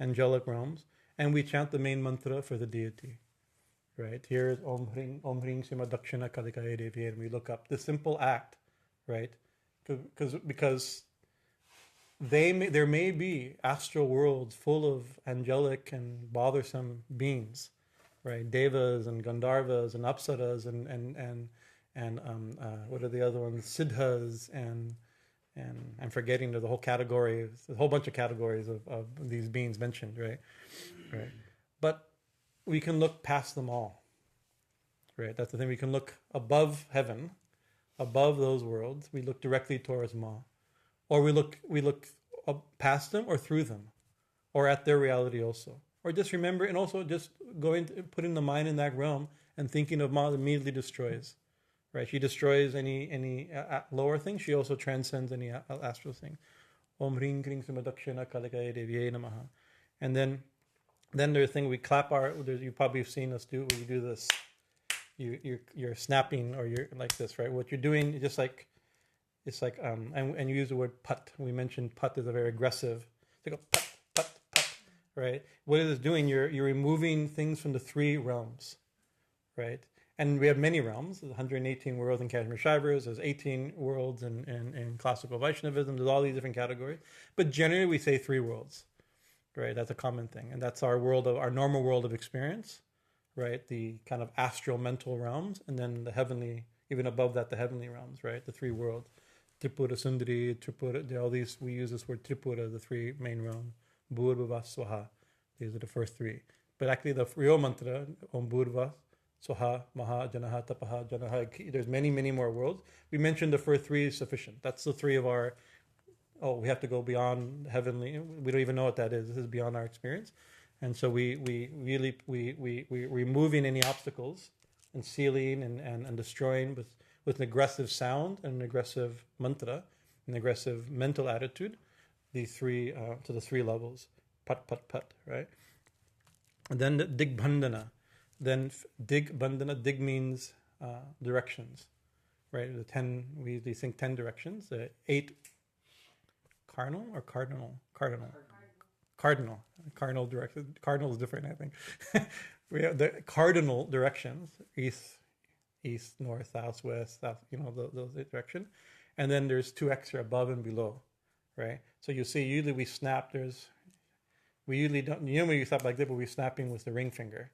angelic realms, and we chant the main mantra for the deity, right? Here is Om Hring Sima Dakshina Kalikaya Devi, and we look up. The simple act, right? Because there may be astral worlds full of angelic and bothersome beings, right? Devas and Gandharvas and Apsaras and what are the other ones? Siddhas and I'm forgetting the whole category. There's a whole bunch of categories of these beings mentioned, right? Right. But we can look past them all, right? That's the thing. We can look above heaven, above those worlds. We look directly towards Ma, or we look past them or through them, or at their reality also, or just remember and also just putting the mind in that realm and thinking of Ma immediately destroys. Right, she destroys any lower thing. She also transcends any astral thing. Om Hring Kring Sumadakshina Kalikaya Devyai Namaha. And then there's a thing we clap you probably have seen us do. We do this. You're snapping or you're like this, right? What you're doing is and you use the word pat. We mentioned pat is a very aggressive. It's like a pat, pat, pat, right? What it is doing, you're removing things from the three realms, right? And we have many realms. There's 118 worlds in Kashmir Shivers. There's 18 worlds in classical Vaishnavism. There's all these different categories. But generally we say three worlds, right? That's a common thing. And that's our normal world of experience, right? The kind of astral mental realms. And then the heavenly, even above that, the heavenly realms, right? The three worlds. Tripura Sundari, Tripura, all these, we use this word Tripura, the three main realms. Bhūrvuvah Swaha. These are the first three. But actually the real mantra, Om Bhūrvuvah Soha, Maha, Janaha, Tapaha, Janaha. There's many, many more worlds. We mentioned the first three is sufficient. That's the three of our, we have to go beyond heavenly. We don't even know what that is. This is beyond our experience. And so we removing any obstacles and sealing and destroying with an aggressive sound and an aggressive mantra, an aggressive mental attitude, the three to the three levels. Pat, pat, pat, right? And then the digbandhana. Then digbandhana, dig means directions, right? The 10, we think 10 directions. 8 cardinal or cardinal? Cardinal directions. Cardinal is different, I think. We have the cardinal directions: east, north, south, west, south. Those direction. And then there's 2 extra above and below, right? So you see, usually we snap. We usually don't. When you snap like that, but we're snapping with the ring finger.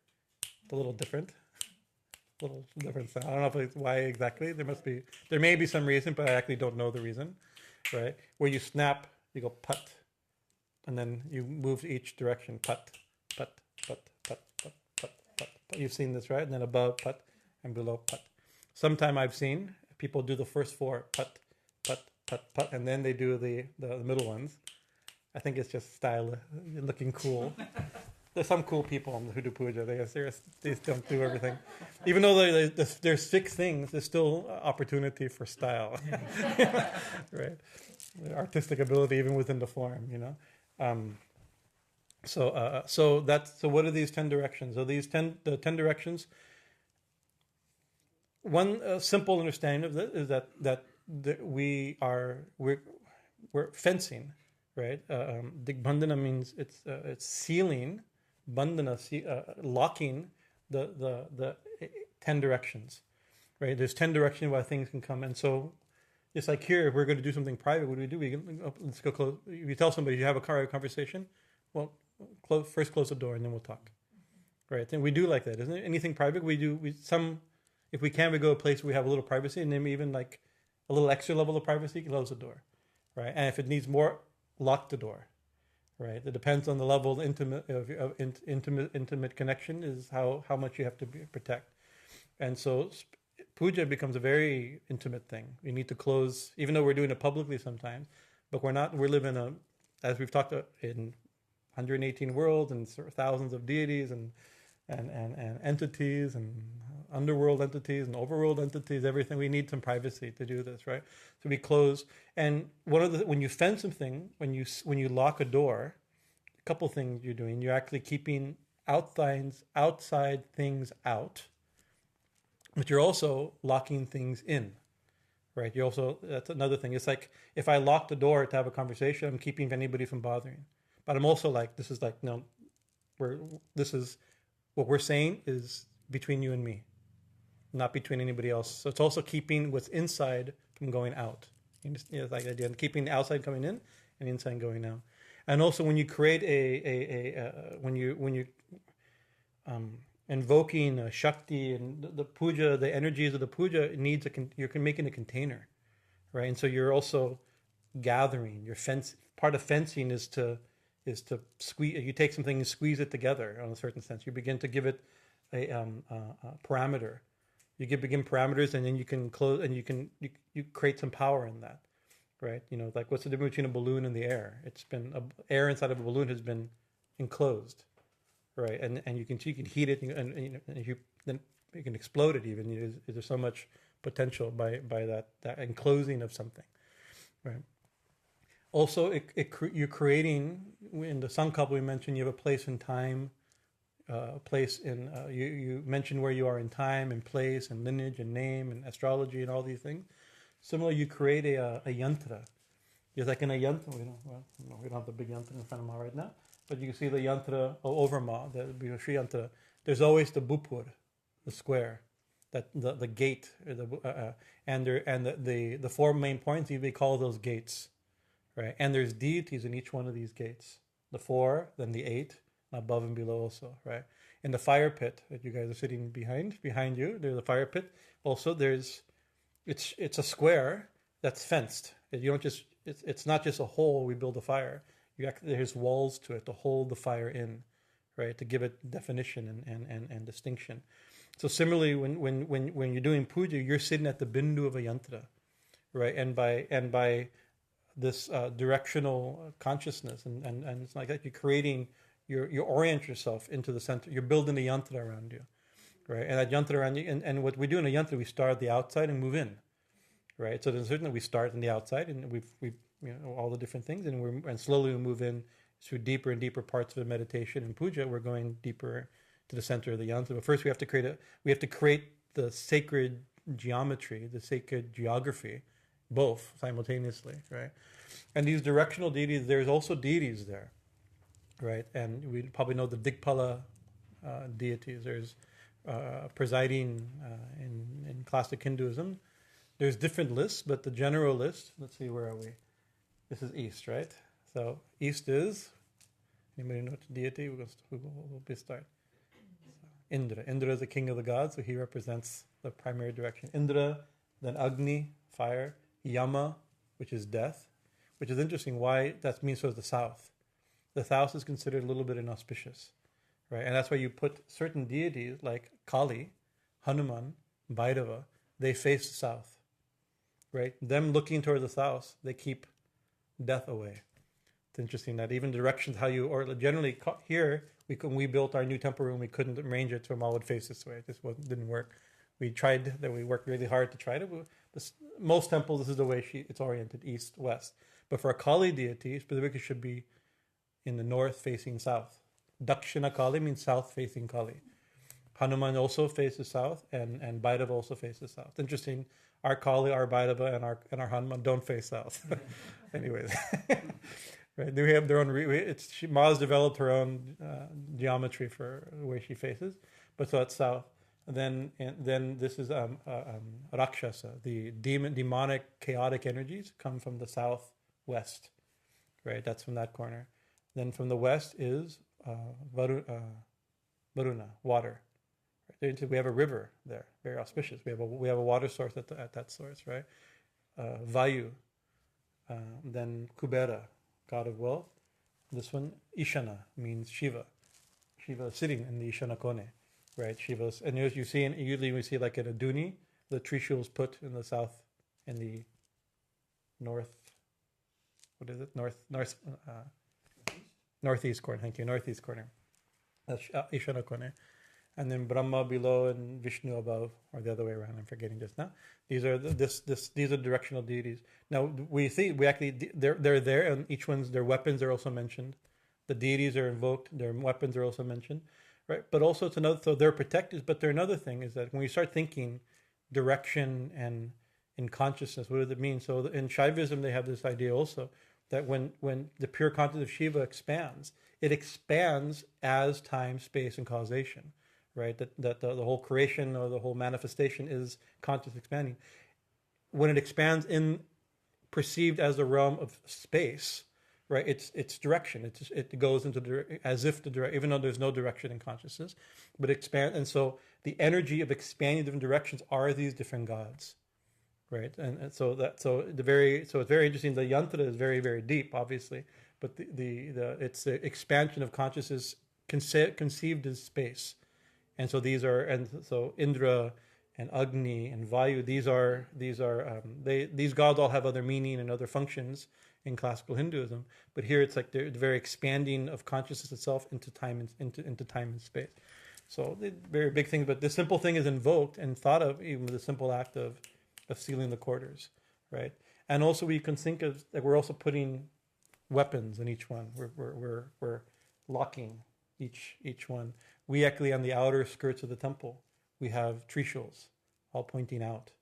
It's a little different. Sound. I don't know if it's why exactly. There may be some reason, but I actually don't know the reason, right? Where you snap, you go put, and then you move each direction. Put, put, put, put, put, put, put. You've seen this, right? And then above put and below put. Sometime I've seen people do the first 4 put, put, put, put, and then they do the middle ones. I think it's just style, looking cool. There's some cool people who do puja. They don't do everything. Even though there's 6 things, there's still opportunity for style, right? Artistic ability even within the form, So what are these 10 directions? So the 10 directions. One simple understanding of this is that we're fencing. Right, digbandhana means it's sealing, bandhana, locking the 10 directions. Right, there's 10 directions why things can come, and so it's like here, if we're going to do something private, what do? Let's go close. If you tell somebody you have a conversation, well, first close the door and then we'll talk. Right, and we do like that, isn't it? Anything private, if we can, we go to a place where we have a little privacy, and then even like a little extra level of privacy, close the door. Right, and if it needs more, lock the door, right? It depends on the level of intimate connection is how much you have to protect. And so puja becomes a very intimate thing. We need to close, even though we're doing it publicly sometimes, but we live in as we've talked about, in 118 worlds and thousands of deities and entities and underworld entities and overworld entities, everything. We need some privacy to do this, right? So we close. And when you fence something, when you lock a door, a couple things you're doing. You're actually keeping outside things out, but you're also locking things in, right? That's another thing. It's like if I lock the door to have a conversation, I'm keeping anybody from bothering. But I'm also like, this is like, no, what we're saying is between you and me, not between anybody else. So it's also keeping what's inside from going out. It's like the idea of keeping the outside coming in and the inside going out. And also when you create when you invoking Shakti and the puja, the energies of the puja, you're making a container, right? And so you're also gathering. Part of fencing is to squeeze. You take something and squeeze it together in a certain sense. You begin to give it a parameter. You begin parameters, and then you can close, and you create some power in that, right? Like what's the difference between a balloon and the air? It's been air inside of a balloon has been enclosed, right? And you can heat it, and you can explode it even. There's so much potential by that enclosing of something, right? Also, you're creating, in the Sankalpa we mentioned, you have a place in time, you mentioned where you are in time and place and lineage and name and astrology and all these things. Similarly, you create a yantra. Just like in a yantra, we don't have the big yantra in front of Ma right now, but you can see the yantra over Ma, the Sri yantra. There's always the bupur, the square, that the gate, and the 4 main points. We call those gates, right? And there's deities in each one of these gates. The 4, then the 8. Above and below also, right? In the fire pit that you guys are sitting behind you, there's a fire pit. Also, it's a square that's fenced. It's not just a hole we build a fire. There's walls to it to hold the fire in, right? To give it definition and distinction. So similarly, when you're doing puja, you're sitting at the bindu of a yantra, right? And by this directional consciousness, and it's like that, you're creating, you orient yourself into the center. You're building a yantra around you, right? And that yantra around you, and what we do in a yantra, we start at the outside and move in, right? So then certainly we start on the outside, and we've all the different things, and slowly we move in through deeper and deeper parts of the meditation and puja. We're going deeper to the center of the yantra. But first we have to create the sacred geometry, the sacred geography, both simultaneously, right? And these directional deities, there's also deities there, right? And we probably know the Digpala deities. There's presiding in classic Hinduism. There's different lists, but the general list, let's see, where are we? This is East, right? So East is, anybody know what deity? We'll start. Indra. Indra is the king of the gods, so he represents the primary direction. Indra, then Agni, fire, Yama, which is death, which is interesting. Why that means so is the south. The south is considered a little bit inauspicious, right? And that's why you put certain deities like Kali, Hanuman, Bhairava, they face the south, right? Them looking toward the south, they keep death away. It's interesting that even directions or generally here, we built our new temple room, we couldn't arrange it so Amal would face this way. It just didn't work. We worked really hard to try to. Most temples, this is the way it's oriented, east, west. But for a Kali deity, specifically should be in the north facing south. Dakshina Kali means south facing Kali. Hanuman also faces south, and Bhairava also faces south. Interesting, our Kali, our Bhairava, and our Hanuman don't face south. Anyways, right? They have their own. Ma's developed her own geometry for the way she faces, but so that's south. And then this is Rakshasa, the demonic, chaotic energies come from the southwest, right? That's from that corner. Then from the west is Varuna, water. Right? We have a river there, very auspicious. We have a water source at that source, right? Vayu, then Kubera, god of wealth. This one, Ishana, means Shiva. Shiva is sitting in the Ishana Kone. Right, Shiva's, and as you see, usually we see like in a duni, the Trishul is put in the south, in the north. What is it? Northeast corner. Thank you, northeast corner. That's Ishana Kone, and then Brahma below and Vishnu above, or the other way around. I'm forgetting just now. These are these are directional deities. Now they're there, and each one's their weapons are also mentioned. The deities are invoked. Their weapons are also mentioned. Right, but also it's another. So they're protected, but another thing is that when we start thinking direction and in consciousness, what does it mean? So in Shaivism, they have this idea also that when the pure consciousness of Shiva expands, it expands as time, space, and causation. Right, that the whole creation or the whole manifestation is conscious expanding. When it expands perceived as the realm of space. Right, it's direction. It goes into as if even though there's no direction in consciousness, but expand. And so the energy of expanding different directions are these different gods, right? And so it's very interesting. The yantra is very, very deep, obviously, but it's the expansion of consciousness conceived as space. And so so Indra and Agni and Vayu. These gods all have other meaning and other functions in classical Hinduism, but here it's like the very expanding of consciousness itself into time and space. So very big thing, but the simple thing is invoked and thought of even with the simple act of sealing the quarters, right? And also we can think of that we're also putting weapons in each one. We're locking each one. We actually on the outer skirts of the temple we have trishuls all pointing out.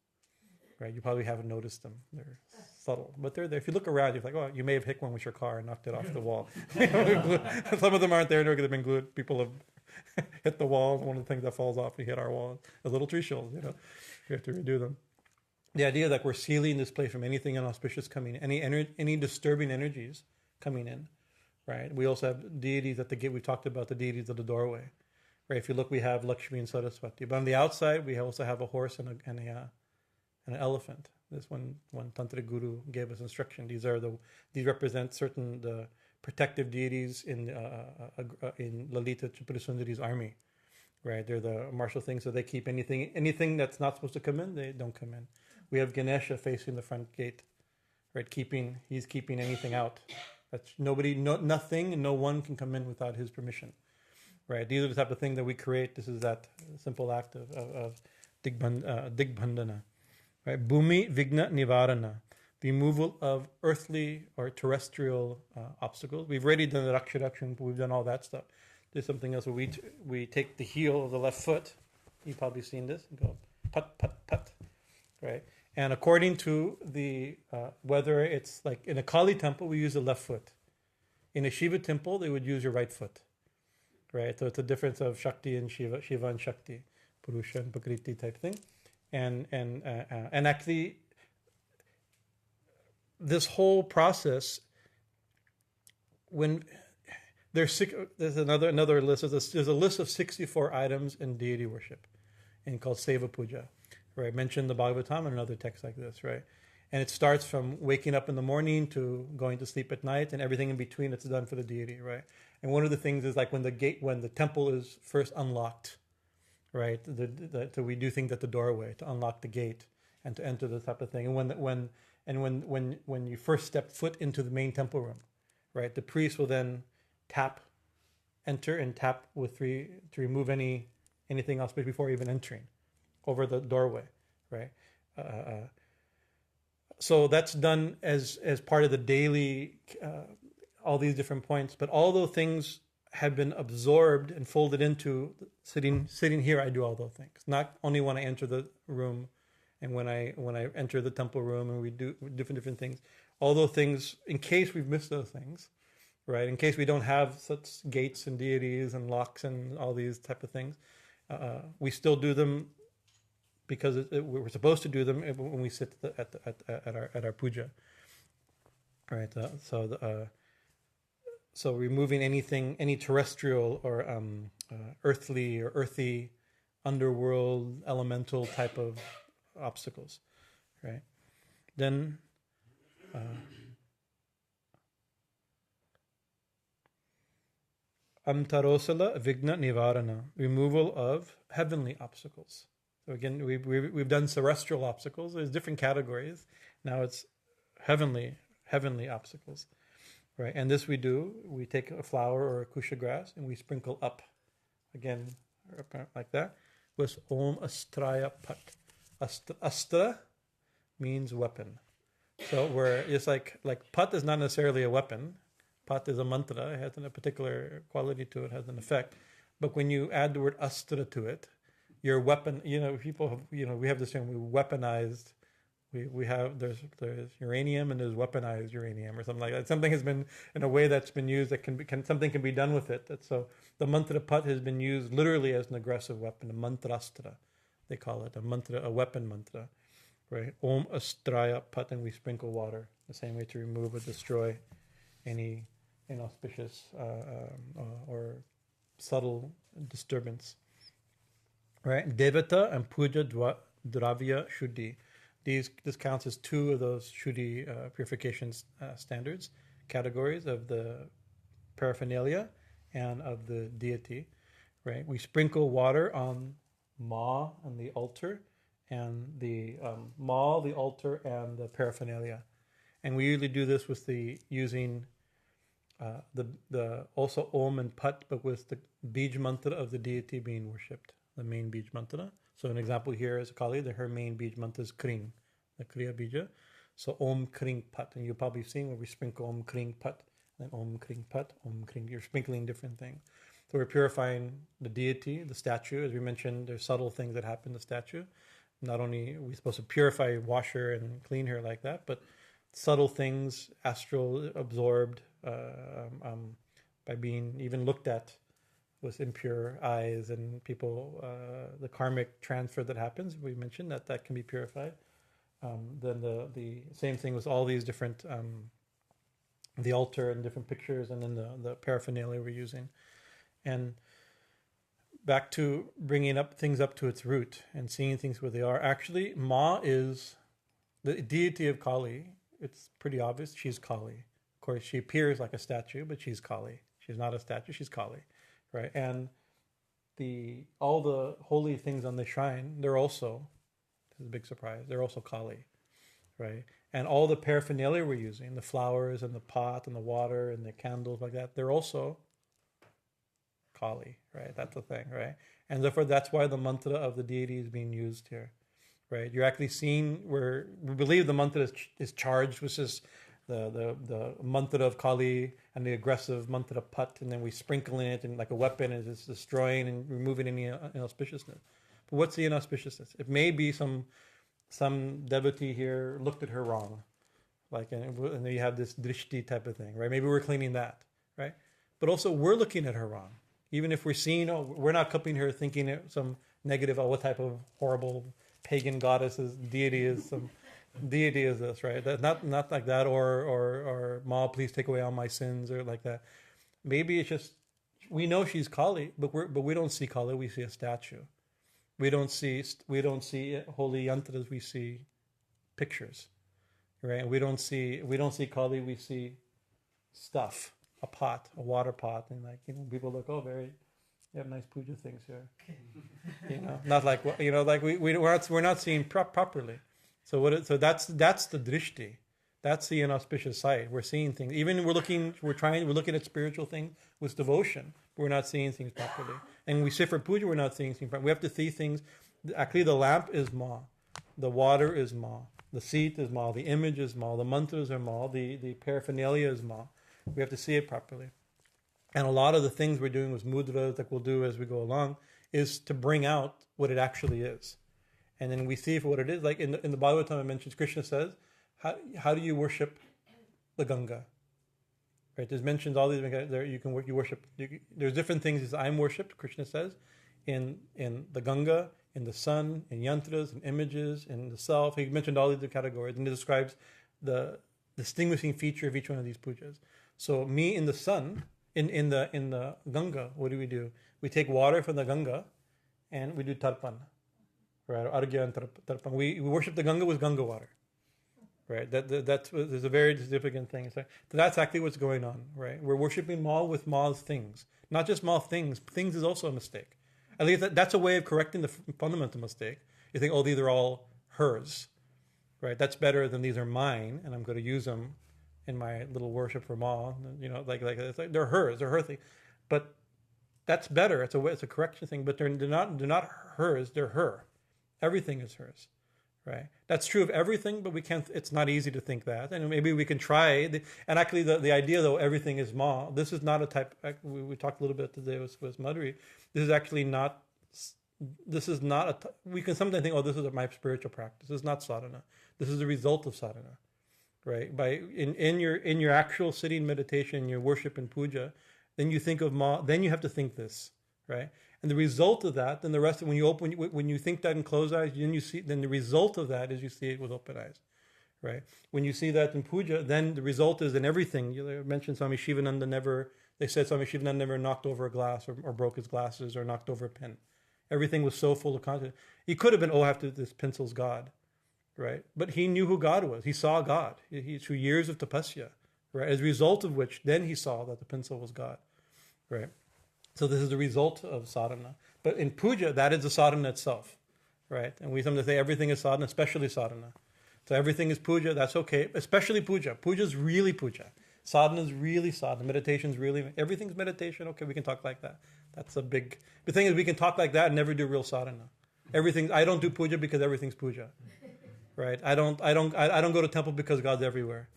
Right, you probably haven't noticed them. They're subtle, but they're there. If you look around, you're like, oh, you may have hit one with your car and knocked it off the wall. Some of them aren't there because they've been glued. People have hit the wall. One of the things that falls off, we hit our wall. A little trishul, we have to redo them. The idea that we're sealing this place from anything inauspicious coming in, any disturbing energies coming in. Right. We also have deities at the gate. We talked about the deities of the doorway. Right. If you look, we have Lakshmi and Saraswati. But on the outside, we also have a horse and an elephant. This one tantric guru gave us instruction. These represent certain the protective deities in Lalita Tripura Sundari's army, right? They're the martial things, so they keep anything that's not supposed to come in, they don't come in. We have Ganesha facing the front gate, right? He's keeping anything out. That's nothing, and no one can come in without his permission, right? These are the type of thing that we create. This is that simple act of digbandhana, right? Bhūmi-vighna-nivārana, the removal of earthly or terrestrial obstacles. We've already done the raksha, we've done all that stuff. There's something else where we take the heel of the left foot. You've probably seen this and go put, put, put, right? And according to the whether it's like in a Kali temple, we use the left foot. In a Shiva temple, they would use your right foot, right? So it's a difference of Shakti and Shiva, Shiva and Shakti, Purusha and Prakriti type thing, and actually, this whole process, when there's another list. There's a list of 64 items in deity worship, and called Seva Puja. Right, mentioned the Bhagavatam and another text like this, right? And it starts from waking up in the morning to going to sleep at night, and everything in between that's done for the deity, right? And one of the things is like when the temple is first unlocked, right? So we do things at the doorway to unlock the gate and to enter the type of thing. And when you first step foot into the main temple room, right? The priest will then enter and tap with 3 to remove anything else before even entering over the doorway, right? So that's done as part of the daily, all these different points. But all those things have been absorbed and folded into sitting here. I do all those things, not only when I enter the room, and when I enter the temple room, and we do different things. All those things, in case we've missed those things, right? In case we don't have such gates and deities and locks and all these type of things, we still do them. Because we're supposed to do them when we sit at our puja, right? So removing any terrestrial or earthy, underworld, elemental type of obstacles, right? Then amtarolsha-vighna-nivārana, removal of heavenly obstacles. So again, we've done terrestrial obstacles. There's different categories. Now it's heavenly obstacles, right? And this we take a flower or a kusha grass and we sprinkle up, again, like that, with Om Astraya Pat. Astra means weapon. So it's like Pat is not necessarily a weapon. Pat is a mantra. It has a particular quality to it, has an effect. But when you add the word Astra to it, your weapon, people have, we have this term, we weaponized, we have, there's uranium and there's weaponized uranium or something like that. Something has been, in a way that's been used, that something can be done with it. So the mantra pat has been used literally as an aggressive weapon, a mantrastra, they call it, a weapon mantra, right? Om astraya pat, and we sprinkle water, the same way to remove or destroy any inauspicious or subtle disturbance. Right, devatā and pūjādravya shuddhi. This counts as 2 of those shuddhi purification standards, categories of the paraphernalia and of the deity. Right, we sprinkle water on Ma and the altar, and the Ma, the altar, and the paraphernalia. And we usually do this with using the also Om and Pat, but with the Bij mantra of the deity being worshipped. The main Bij mantra. So an example here is Kali, her main Bij mantra is Kring, the Kriya Bija. So Om Kring Pat, and you'll probably seen where we sprinkle Om Kring Pat, then Om Kring Pat, Om Kring. You're sprinkling different things. So we're purifying the deity, the statue. As we mentioned, there's subtle things that happen in the statue. Not only are we supposed to purify, wash her, and clean her like that, but subtle things, astral, absorbed by being even looked at with impure eyes, and people, the karmic transfer that happens, we mentioned that can be purified. Then the same thing with all these different, the altar and different pictures, and then the paraphernalia we're using. And back to bringing things up to its root and seeing things where they are. Actually, Ma is the deity of Kali. It's pretty obvious. She's Kali. Of course, she appears like a statue, but she's Kali. She's not a statue. She's Kali. Right, and all the holy things on the shrine, they're also, this is a big surprise, they're also Kali, right? And all the paraphernalia we're using, the flowers and the pot and the water and the candles like that, they're also Kali, right? That's the thing, right? And therefore, that's why the mantra of the deity is being used here, right? You're actually seeing where we believe the mantra is charged, which is the mantra of Kali and the aggressive mantra Pat, and then we sprinkle in it and like a weapon, and it's destroying and removing any inauspiciousness. But what's the inauspiciousness? It may be some devotee here looked at her wrong, like, and then you have this drishti type of thing, right? Maybe we're cleaning that, right? But also we're looking at her wrong. Even if we're seeing, we're not cupping her thinking it some negative, what type of horrible pagan goddess deity is this, right? That, not like that, or Ma, please take away all my sins, or like that. Maybe it's just, we know she's Kali, but we don't see Kali, we see a statue. We don't see holy yantras, we see pictures, right? We don't see Kali, we see stuff. A pot, a water pot, and like, people look, you have nice puja things here, not like, like we're not seeing properly. So that's the drishti, that's the inauspicious sight. We're seeing things, even we're looking at spiritual things with devotion, but we're not seeing things properly. And we sit for puja, we're not seeing things properly. We have to see things. Actually, the lamp is Ma, the water is Ma, the seat is Ma, the image is Ma, the mantras are Ma, the paraphernalia is Ma. We have to see it properly. And a lot of the things we're doing with mudras, that we'll do as we go along, is to bring out what it actually is. And then we see for what it is. Like in the Bhagavatam I mentioned, Krishna says, how do you worship the Ganga? Right? There's mentions all these, you worship, there's different things as I'm worshipped, Krishna says, in the Ganga, in the sun, in yantras, in images, in the self. He mentioned all these categories, and he describes the distinguishing feature of each one of these pujas. So me in the sun, in the Ganga, what do? We take water from the Ganga, and we do tarpan, right? Argya and tarpan. We worship the Ganga with Ganga water, right? That's a very significant thing. So that's actually what's going on, right? We're worshiping Ma with Ma's things, not just Ma things. Things is also a mistake. I think that's a way of correcting the fundamental mistake. You think, these are all hers, right? That's better than these are mine, and I'm going to use them in my little worship for Ma, like it's like they're hers, they're her thing, but that's better. It's a correction thing, but they're not hers. They're her. Everything is hers, right? That's true of everything, but we can't. It's not easy to think that, and maybe we can try. And actually, the idea though, everything is Ma. This is not a type. We talked a little bit today with Madhuri. This is actually not. This is not we can sometimes think, this is my spiritual practice. This is not sadhana. This is the result of sadhana. Right, in your actual sitting meditation, your worship and puja, then you think of Ma. Then you have to think this, right? And the result of that, then the rest of when you think that in closed eyes, then the result of that is you see it with open eyes, right? When you see that in puja, then the result is in everything. You mentioned Swami Shivananda They said Swami Shivananda never knocked over a glass or broke his glasses or knocked over a pen. Everything was so full of content. He could have been, this pencil's God. Right, but he knew who God was. He saw God. He through years of tapasya, right? As a result of which, then he saw that the pencil was God, right? So this is the result of sadhana. But in puja, that is the sadhana itself, right? And we sometimes say everything is sadhana, especially sadhana. So everything is puja. That's okay, especially puja. Puja is really puja. Sadhana is really sadhana. Meditation is really everything's meditation. Okay, we can talk like that. That's a big. The thing is, we can talk like that and never do real sadhana. I don't do puja because everything's puja. Right, I don't go to temple because God's everywhere.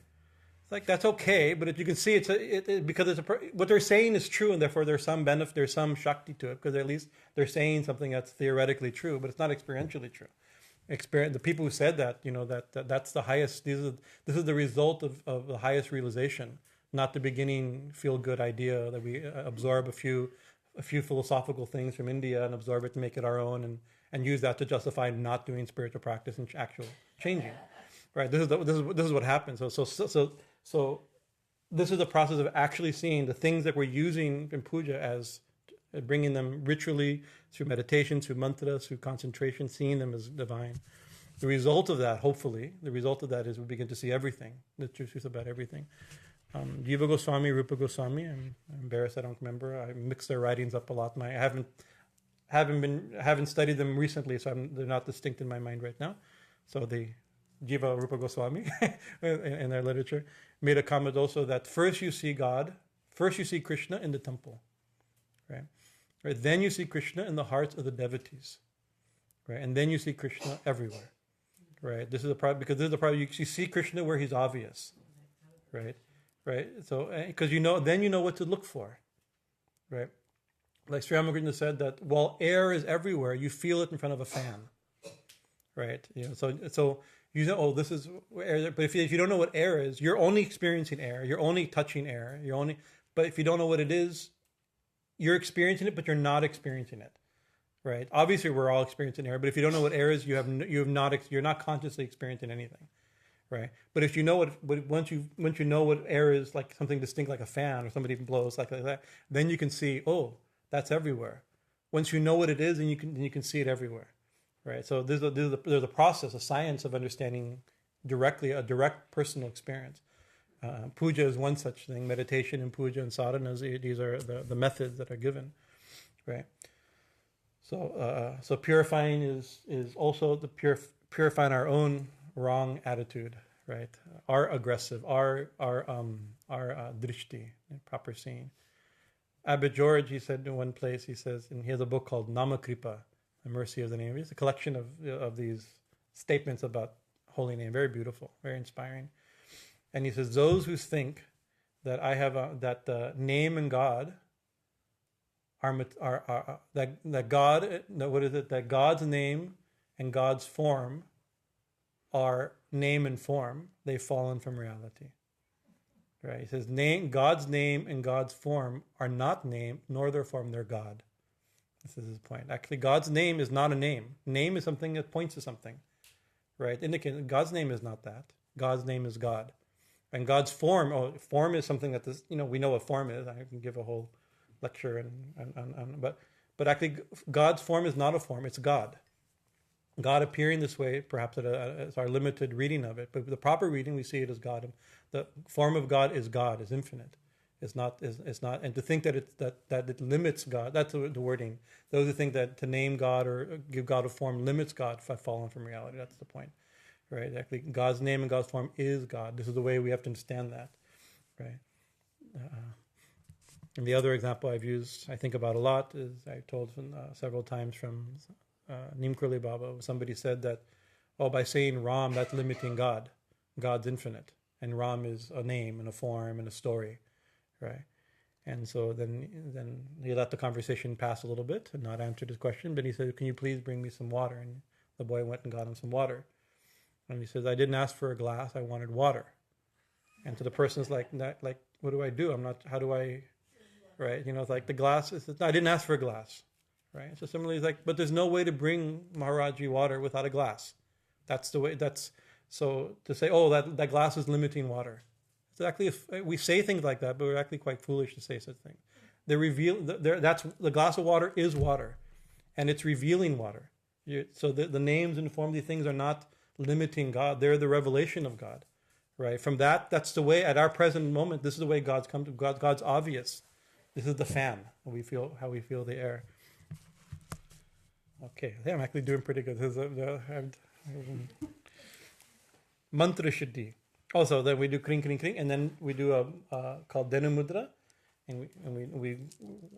It's like that's okay, but if you can see because what they're saying is true, and therefore there's some benefit, there's some shakti to it, because at least they're saying something that's theoretically true, but it's not experientially true. The people who said that, that's the highest. This is the result of the highest realization, not the beginning feel good idea that we absorb a few philosophical things from India and absorb it to make it our own and use that to justify not doing spiritual practice and actual changing, right? This is what happens. So this is the process of actually seeing the things that we're using in puja as bringing them ritually through meditation, through mantra, through concentration, seeing them as divine. The result of that, hopefully, is we begin to see everything, the truth about everything. Jiva Goswami, Rupa Goswami. I'm embarrassed I don't remember. I mix their writings up a lot. haven't studied them recently, so they're not distinct in my mind right now. So the Jiva Rupa Goswami in their literature made a comment also that first you see Krishna in the temple, right? Right. Then you see Krishna in the hearts of the devotees, right? And then you see Krishna everywhere, right? This is the problem, because this is the problem. You see Krishna where he's obvious, right? Right. So because then you know what to look for, right? Like Sri Ramakrishna said that while air is everywhere, you feel it in front of a fan, right? So you know, oh, this is air. But if you don't know what air is, you're only experiencing air. You're only touching air. But if you don't know what it is, you're experiencing it, but you're not experiencing it, right? Obviously, we're all experiencing air, but if you don't know what air is, you're not consciously experiencing anything, right? But if you know once you know what air is, like something distinct, like a fan or somebody blows like that, then you can see, oh, that's everywhere. Once you know what it is, then you can see it everywhere, right? So there's a process, a science of understanding directly, a direct personal experience. Puja is one such thing. Meditation and puja and sadhanas, these are the methods that are given, right? So purifying is also purifying our own wrong attitude, right? Our aggressive, our drishti, proper seeing. Abbot George, he said in one place, he says, and he has a book called Namakripa, the mercy of the name. It's a collection of these statements about holy name, very beautiful, very inspiring. And he says, those who think that I have that the name and God that God's name and God's form are name and form, they've fallen from reality. Right? He says, God's name and God's form are not name, nor their form, they're God. This is his point. Actually, God's name is not a name. Name is something that points to something, right? Indicating God's name is not that. God's name is God. And God's form, form is something that we know what form is. I can give a whole lecture, but actually God's form is not a form, it's God. God appearing this way, perhaps it's our limited reading of it, but the proper reading, we see it as God. The form of God, is infinite. It's not, and to think that it limits God, that's the wording. Those who think that to name God or give God a form limits God, have fallen from reality. That's the point. Right, actually, God's name and God's form is God. This is the way we have to understand that, right? And the other example I've used, I think about a lot, is I told several times from Neem Karoli Baba. Somebody said that, by saying Ram, that's limiting God. God's infinite, and Ram is a name and a form and a story, right? And so then he let the conversation pass a little bit and not answered his question. But he said, "Can you please bring me some water?" And the boy went and got him some water. And he says, "I didn't ask for a glass, I wanted water." And to the person's like, what do I do? How do I, right? It's like the glass, I didn't ask for a glass, right? So similarly, it's like, but there's no way to bring Maharaji water without a glass. That's the way, so to say, that glass is limiting water. It's actually, we say things like that, but we're actually quite foolish to say such things. The glass of water is water, and it's revealing water. So the names and form, these things are not limiting God. They're the revelation of God, right? From that's the way, at our present moment, this is the way God's come to God. God's obvious. This is the fan. How we feel the air. Okay, I'm actually doing pretty good. This is mantra-śuddhi. Also, then we do kring kring kring, and then we do a called Dhenu Mudra, and we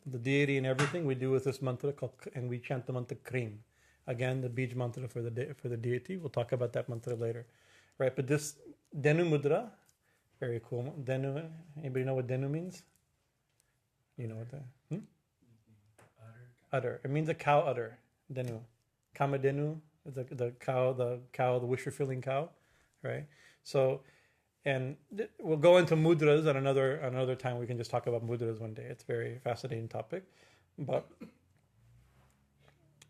the deity and everything we do with this mantra and we chant the mantra kring. Again, the Bij mantra for the deity. We'll talk about that mantra later, right? But this Dhenu Mudra, very cool. Dhenu. Anybody know what Dhenu means? You know what that? Udder. It means a cow udder. Dhenu. Kamadhenu, the cow, the wish-fulfilling cow, right? So, and we'll go into mudras at another time. We can just talk about mudras one day. It's a very fascinating topic, but.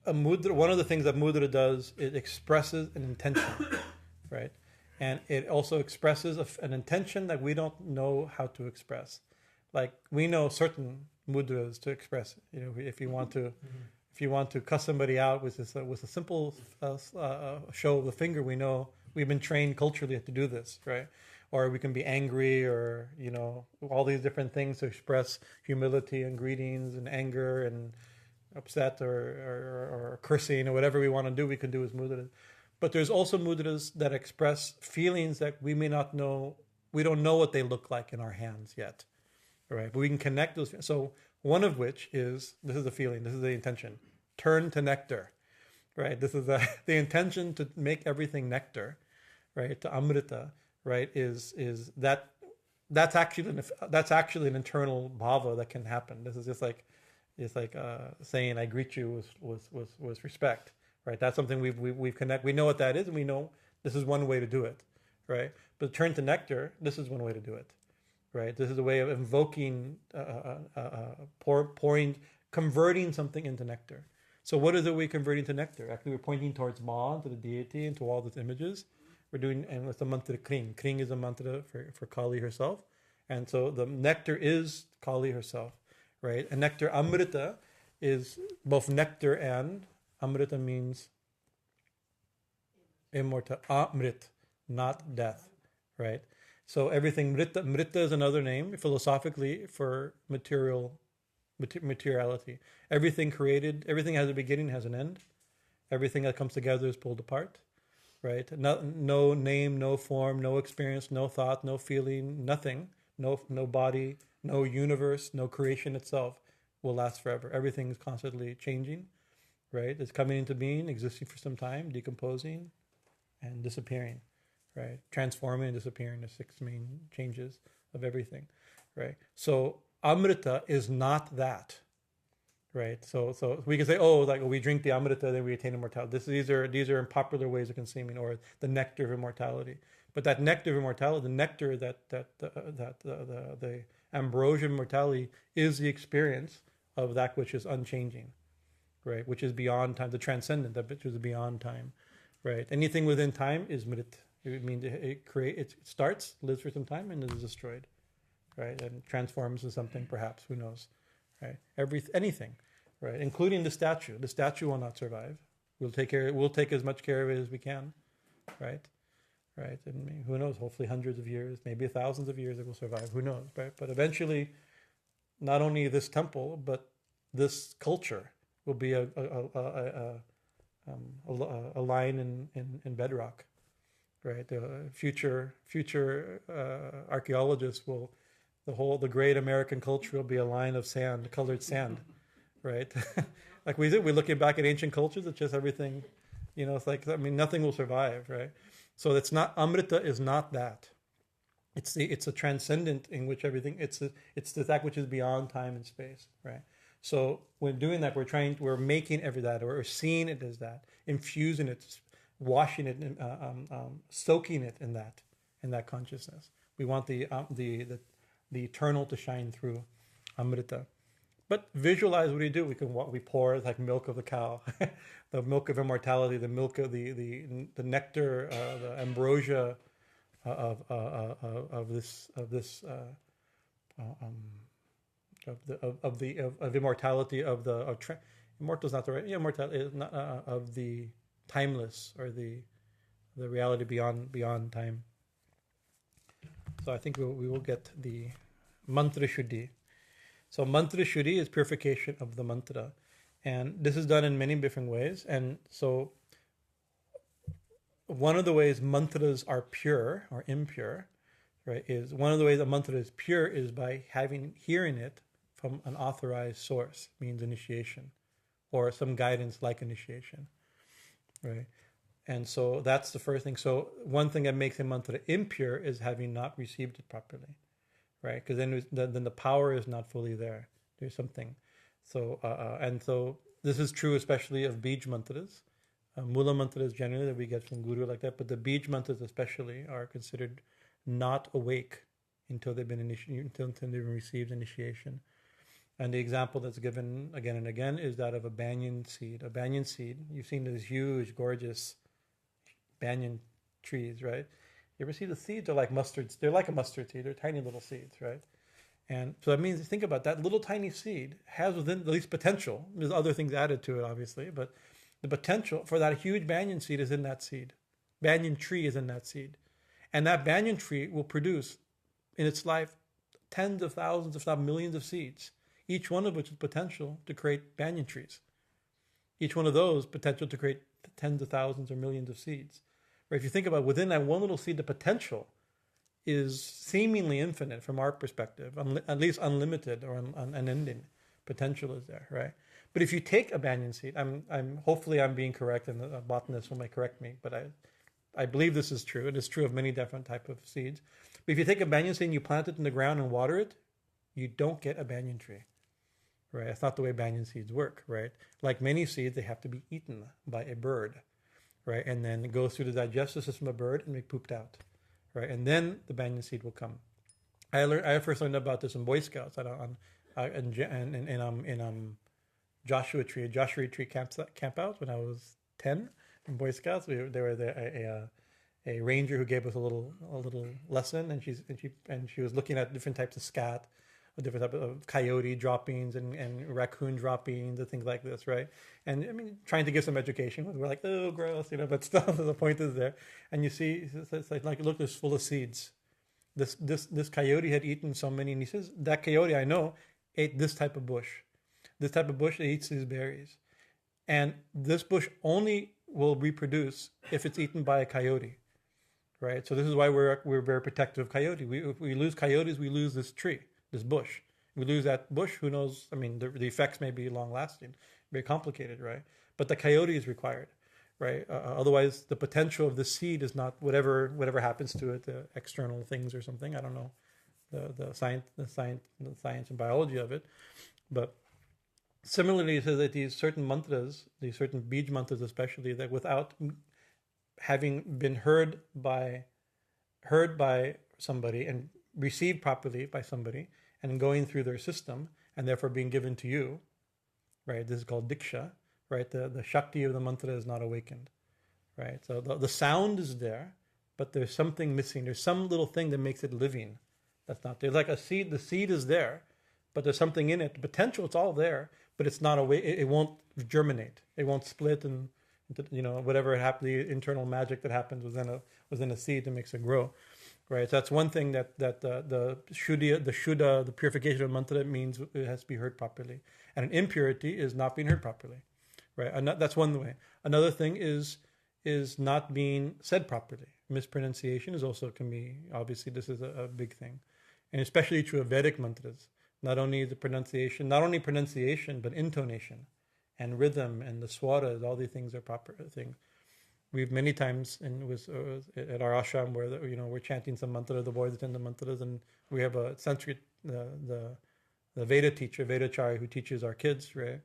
A mudra, one of the things that mudra does, it expresses an intention, right? And it also expresses an intention that we don't know how to express. Like we know certain mudras to express. If you want to cuss somebody out with a simple show of the finger, we know we've been trained culturally to do this, right? Or we can be angry, or all these different things to express humility and greetings and anger and upset or cursing or whatever we want to do, we can do as mudras. But there's also mudras that express feelings that we may not know. We don't know what they look like in our hands yet, right? But we can connect those. So one of which is, this is the feeling, this is the intention. Turn to nectar, right? This is the intention to make everything nectar, right? To amrita, right? Is that that's actually an internal bhava that can happen. This is just like saying I greet you with respect, right? That's something we've connect. We know what that is, and we know this is one way to do it, right? But turn to nectar, this is one way to do it, right? This is a way of invoking, pouring, converting something into nectar. So what is it we're converting to nectar? Actually, we're pointing towards Ma, to the deity, and to all these images. We're doing, and with the mantra Kring. Kring is a mantra for Kali herself. And so the nectar is Kali herself, right? And nectar amrita is both nectar and amrita means immortal. Amrit, not death, right? So everything, mrita is another name philosophically for materiality. Everything created, everything has a beginning, has an end. Everything that comes together is pulled apart, right? No name, no form, no experience, no thought, no feeling, nothing, no body, no universe, no creation itself will last forever. Everything is constantly changing, right? It's coming into being, existing for some time, decomposing, and disappearing, right? Transforming and disappearing, the 6 main changes of everything, right? So amrita is not that, right? So we can say, we drink the amrita, then we attain immortality. These are unpopular ways of consuming, or the nectar of immortality. But that nectar of immortality, the nectar the ambrosia of immortality, is the experience of that which is unchanging, right? Which is beyond time, the transcendent, that which is beyond time, right? Anything within time is mrit. It means it starts, lives for some time, and is destroyed, right? And transforms into something, perhaps, who knows, right? Anything, right? Including the statue. The statue will not survive. We'll take as much care of it as we can, right? Right? And who knows? Hopefully, hundreds of years, maybe thousands of years, it will survive. Who knows, right? But eventually, not only this temple, but this culture will be a line in bedrock, right? The future archaeologists will. The great American culture will be a line of sand, colored sand, right? Like we're looking back at ancient cultures, it's just everything, it's like, nothing will survive, right? So it's not, amrita is not that. It's a transcendent in which everything, it's that which is beyond time and space, right? So when doing that, we're making that, or we're seeing it as that, infusing it, washing it, soaking it in that consciousness. We want the eternal to shine through amrita. But visualize what do. We pour like milk of the cow, the milk of immortality, the milk of the nectar, the ambrosia of immortality immortal is not the right immortality is not of the timeless, or the reality beyond time. So I think we will get the mantra-śuddhi. So mantra-śuddhi is purification of the mantra. And this is done in many different ways. And so one of the ways mantras are pure or impure, right, is one of the ways a mantra is pure is by hearing it from an authorized source, means initiation, or some guidance like initiation, right? And so that's the first thing. So one thing that makes a mantra impure is having not received it properly, right? Because then the power is not fully there. There's something. So and so this is true especially of bij mantras. Mula mantras generally that we get from guru like that, but the bij mantras especially are considered not awake until they've been received initiation. And the example that's given again and again is that of a banyan seed. A banyan seed, you've seen these huge, gorgeous banyan trees, right? You ever see the seeds are like mustards? They're like a mustard seed. They're tiny little seeds, right? And so that means, think about that little tiny seed has within at least potential. There's other things added to it, obviously, but the potential for that huge banyan seed is in that seed. Banyan tree is in that seed. And that banyan tree will produce in its life tens of thousands, if not millions of seeds. each one of which is potential to create banyan trees. Each one of those potential to create tens of thousands or millions of seeds. Or if you think about within that one little seed, the potential is seemingly infinite from our perspective, at least unlimited or unending. Potential is there, right? But if you take a banyan seed, hopefully I'm being correct, and the botanist will correct me, but I believe this is true. It is true of many different type of seeds. But if you take a banyan seed and you plant it in the ground and water it, you don't get a banyan tree, right? That's not the way banyan seeds work, right? Like many seeds, they have to be eaten by a bird, right? And then it goes through the digestive system of a bird and be pooped out, right? And then the banyan seed will come. I first learned about this in Boy Scouts in Joshua Tree camp out when I was 10 in Boy Scouts. There was a ranger who gave us a little lesson, and she was looking at different types of scat, different type of coyote droppings and raccoon droppings and things like this, right? And I mean, trying to give some education. We're like, oh, gross, but still the point is there. And you see, it's like look, it's full of seeds. This coyote had eaten so many, and he says, that coyote I know ate this type of bush. This type of bush, it eats these berries. And this bush only will reproduce if it's eaten by a coyote, right? So this is why we're very protective of coyote. If we lose coyotes, we lose this tree, this bush. We lose that bush, who knows? I mean, the effects may be long-lasting, very complicated, right? But the coyote is required, right? Otherwise, the potential of the seed is not whatever happens to it, the external things or something. I don't know the science and biology of it, but similarly, so that these certain mantras, these certain bij mantras especially, that without having been heard by somebody and received properly by somebody and going through their system and therefore being given to you, right? This is called diksha, right? The shakti of the mantra is not awakened, right? So the sound is there, but there's something missing. There's some little thing that makes it living. That's not there. Like a seed, the seed is there, but there's something in it. The potential, it's all there, but it's not it won't germinate. It won't split and whatever happens, the internal magic that happens within a seed that makes it grow, right? So that's one thing that the shuddha, the purification of mantra means it has to be heard properly, and an impurity is not being heard properly, right? And that's one way. Another thing is not being said properly. Mispronunciation can be, obviously this is a big thing, and especially true of Vedic mantras. Not only pronunciation, but intonation and rhythm and the swaras, all these things are proper things. We've many times, and it was at our ashram where we're chanting some mantra, the boys attend the mantras, and we have a Sanskrit, the Veda teacher, Vedacharya, who teaches our kids, right?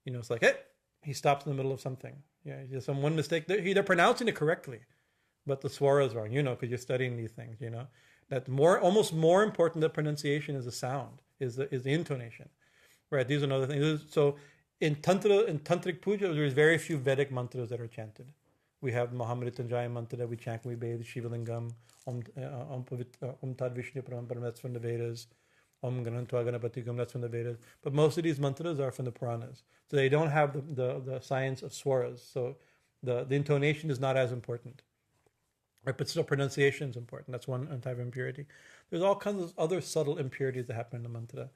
It's like, hey, he stops in the middle of something. Yeah, just some one mistake. They're pronouncing it correctly, but the swaras are wrong, because you're studying these things, That almost more important than pronunciation is the sound, is the intonation, right? These are another things. So in tantric puja, there's very few Vedic mantras that are chanted. We have Mahamrityunjaya mantra that we chant when we bathe Shivalingam, Om Tad Vishnu Param, that's from the Vedas, Om Ganantva Ganapatigam, that's from the Vedas. But most of these mantras are from the Puranas. So they don't have the science of swaras. So the intonation is not as important. Right, but still pronunciation is important. That's one type of impurity. There's all kinds of other subtle impurities that happen in the mantra.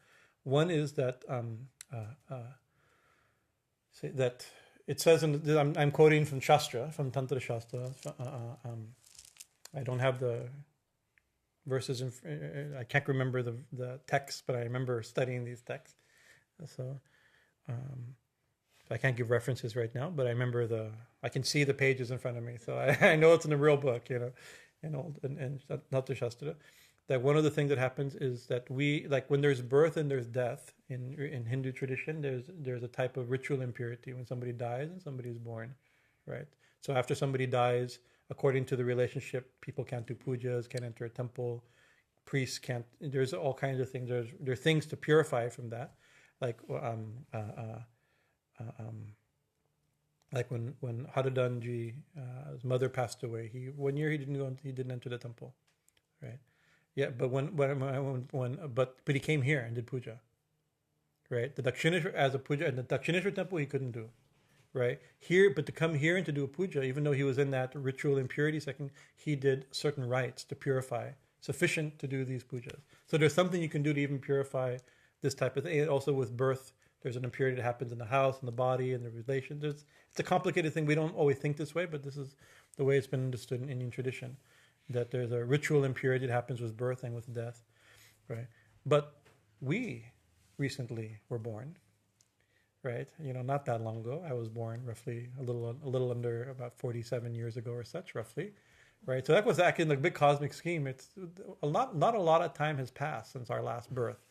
One is that that it says, I'm quoting from Shastra, from Tantra Shastra. I don't have the verses. I can't remember the text, but I remember studying these texts. So I can't give references right now, but I remember I can see the pages in front of me, so I know it's in a real book, and not the Shastra. That one of the things that happens is that when there's birth and there's death in Hindu tradition, there's a type of ritual impurity when somebody dies and somebody is born, right? So after somebody dies, according to the relationship, people can't do pujas, can't enter a temple, priests can't. There's all kinds of things. There are things to purify from that, like when Hadadanji, his mother passed away. One year he didn't enter the temple, right? Yeah, but but he came here and did puja, right? The Dakshineshwar as a puja, and the Dakshineshwar temple he couldn't do, right? But to come here and to do a puja, even though he was in that ritual impurity second, he did certain rites to purify, sufficient to do these pujas. So there's something you can do to even purify this type of thing. And also with birth, there's an impurity that happens in the house, in the body, in the relations. It's a complicated thing. We don't always think this way, but this is the way it's been understood in Indian tradition, that there's a ritual impurity that happens with birth and with death, right? But we recently were born, right? Not that long ago. I was born roughly a little under about 47 years ago or such, roughly, right? So that was actually in the big cosmic scheme. It's not a lot of time has passed since our last birth,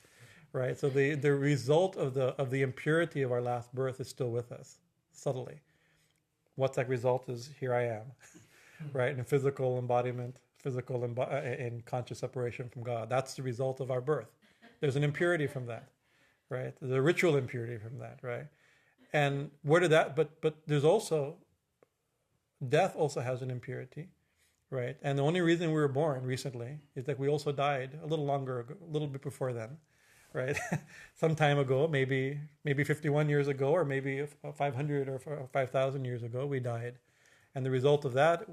right? So the result of the impurity of our last birth is still with us subtly. What's that result is here I am, right? In physical embodiment, in conscious separation from God. That's the result of our birth. There's an impurity from that, right? There's a ritual impurity from that, right? And where did that? But there's also death. Also has an impurity, right? And the only reason we were born recently is that we also died a little longer ago, a little bit before then, right? Some time ago, maybe 51 years ago, or maybe 500 or 5,000 years ago, we died. And the result of that,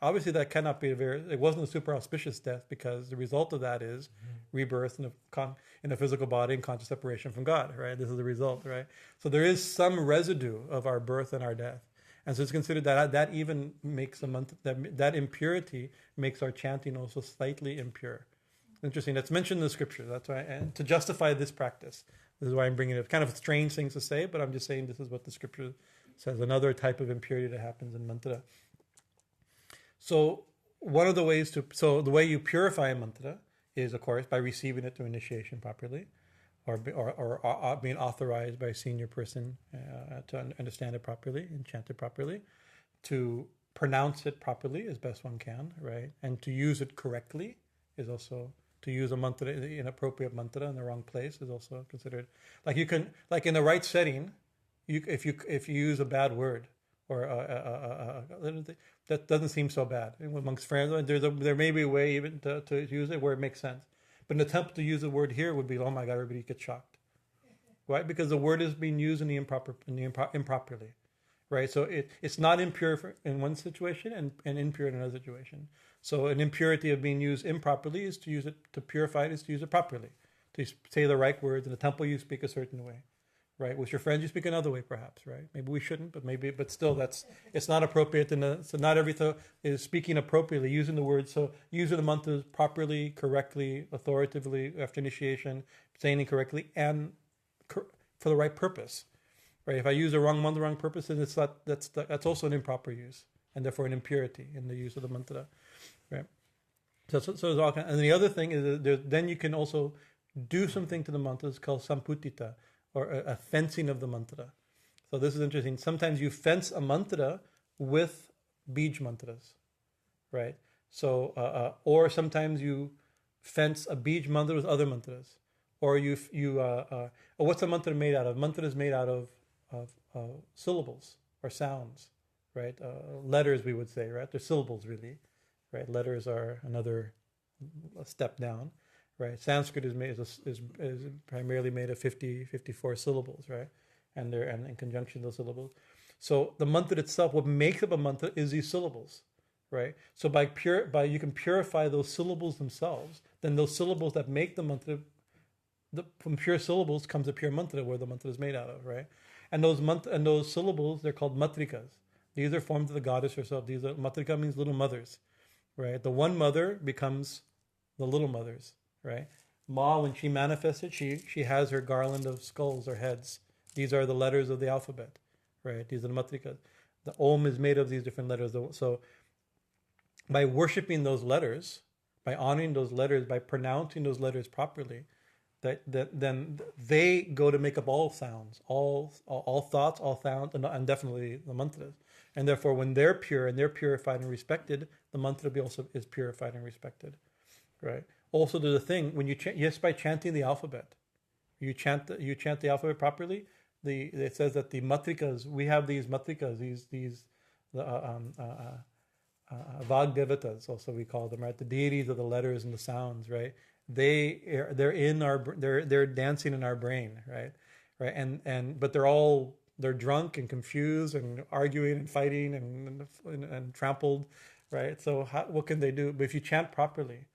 obviously that cannot be it wasn't a super auspicious death, because the result of that is rebirth in a physical body and conscious separation from God, right? This is the result, right? So there is some residue of our birth and our death. And so it's considered that even makes that impurity makes our chanting also slightly impure. Interesting. That's mentioned in the scripture. That's why, and to justify this practice, this is why I'm bringing it up. Kind of strange things to say, but I'm just saying this is what the scripture says. Another type of impurity that happens in mantra. So one of the ways the way you purify a mantra is, of course, by receiving it through initiation properly, or being authorized by a senior person to understand it properly and chant it properly, to pronounce it properly as best one can, right, and to use it correctly is also. To use a mantra, inappropriate mantra in the wrong place is also considered. Like you can, like in the right setting, if you use a bad word or that doesn't seem so bad amongst friends. There may be a way even to use it where it makes sense. But an attempt to use the word here would be, oh my God, everybody gets shocked, right? Because the word is being used improperly, right? So it's not impure in one situation and impure in another situation. So an impurity of being used improperly is to use it, to purify it is to use it properly. To say the right words. In the temple you speak a certain way, right? With your friends you speak another way perhaps, right? Maybe we shouldn't, but still it's not appropriate. So not everything is speaking appropriately, using the words. So using the mantras properly, correctly, authoritatively after initiation, saying it correctly and for the right purpose, right? If I use the wrong mantra, the wrong purpose, then that's also an improper use and therefore an impurity in the use of the mantra. Right. So there's all kind. And the other thing is that then you can also do something to the mantras called samputita, or a fencing of the mantra. So this is interesting. Sometimes you fence a mantra with bij mantras, right? So or sometimes you fence a bij mantra with other mantras, or what's a mantra made out of? Mantra is made out of syllables or sounds, right? Letters, we would say, right? They're syllables really. Right, letters are another step down, right? Sanskrit is primarily made of 54 syllables, right? And in conjunction those syllables. So the mantra itself, what makes up a mantra is these syllables, right? So by you can purify those syllables themselves. Then those syllables that make the mantra, from pure syllables comes a pure mantra, where the mantra is made out of, right? And those syllables, they're called matrikas. These are forms of the goddess herself. Matrika means little mothers. Right, the one mother becomes the little mothers. Right, Ma, when she manifested, she has her garland of skulls or heads. These are the letters of the alphabet. Right, these are the matrikas. The Om is made of these different letters. So, by worshiping those letters, by honoring those letters, by pronouncing those letters properly, then they go to make up all sounds, all thoughts, all sounds, and definitely the mantras. And therefore, when they're pure and they're purified and respected, the mantra also is purified and respected, right? Also, there's a thing when you by chanting the alphabet, you chant the alphabet properly. It says that the matrikas, we have these matrikas, these devatas, also we call them, right? The deities of the letters and the sounds, right? They're dancing in our brain, right? But they're drunk and confused and arguing and fighting and trampled, right? So what can they do? But if you chant properly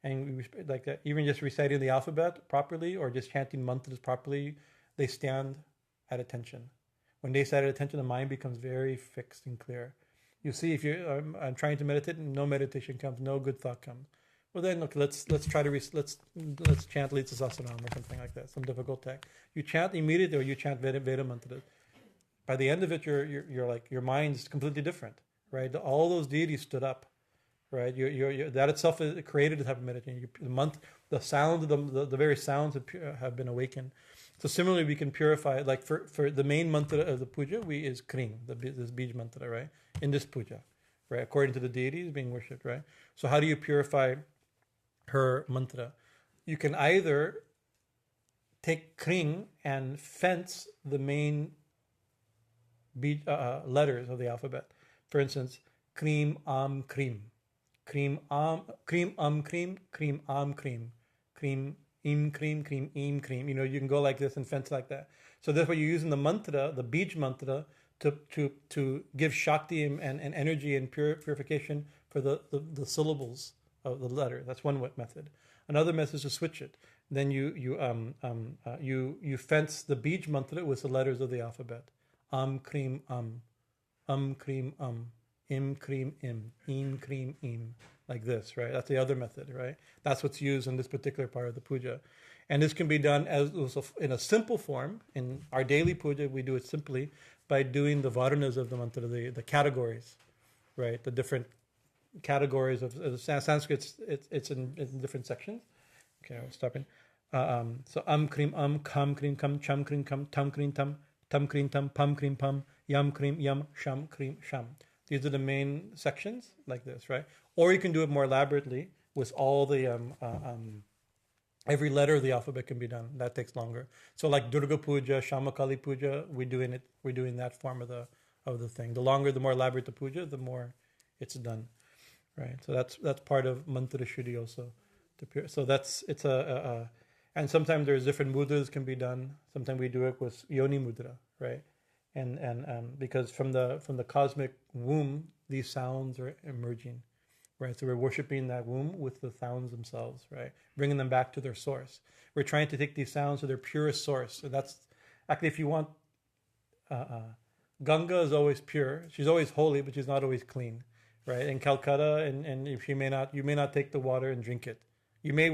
and like that, even just reciting the alphabet properly or just chanting mantras properly, they stand at attention. When they stand at attention, the mind becomes very fixed and clear. You see, if I'm trying to meditate, no meditation comes, no good thought comes. Well, then look, let's try to let's chant Lita Sasanam or something like that, some difficult text. You chant immediately, or you chant Veda mantra. By the end of it, you're like, your mind's completely different, right? All those deities stood up, right? That itself is created a type of meditation. The sound, the very sounds have been awakened. So similarly, we can purify, like for the main mantra of the puja, is Kring, this bij mantra, right? In this puja, right? According to the deities being worshipped, right? So how do you purify her mantra? You can either take Kring and fence the main letters of the alphabet. For instance, Krim, Krim. Krim, Krim, Krim, Krim. Krim, Im, Krim, Krim, Im, Krim. You can go like this and fence like that. So therefore you're using the mantra, the bij mantra, to give Shakti and energy and purification for the syllables of the letter. That's one method. Another method is to switch it. Then you fence the bij mantra with the letters of the alphabet. Krim, Krim, Im, Krim, Im, Krim, Im. Like this, right? That's the other method, right? That's what's used in this particular part of the puja. And this can be done in a simple form. In our daily puja, we do it simply by doing the varnas of the mantra, the categories, right? The different categories of Sanskrit. It's in different sections. Okay, I'm stopping. So krim, kam krim, kam, cham krim, kam, tam krim, tam krim, tam, pam krim, pam, yam krim, yam, sham krim, sham. These are the main sections, like this, right? Or you can do it more elaborately with all the every letter of the alphabet can be done. That takes longer. So like Durga Puja, Shama Kali Puja, we're doing that form of the thing. The longer, the more elaborate the puja, the more it's done, right? So that's part of mantra-śuddhi also. So it's and sometimes there's different mudras can be done. Sometimes we do it with yoni mudra, right? And because from the cosmic womb, these sounds are emerging, right? So we're worshiping that womb with the sounds themselves, right? Bringing them back to their source. We're trying to take these sounds to their purest source. So that's actually, if you want, Ganga is always pure. She's always holy, but she's not always clean, right? In Calcutta, and if you may not take the water and drink it. You may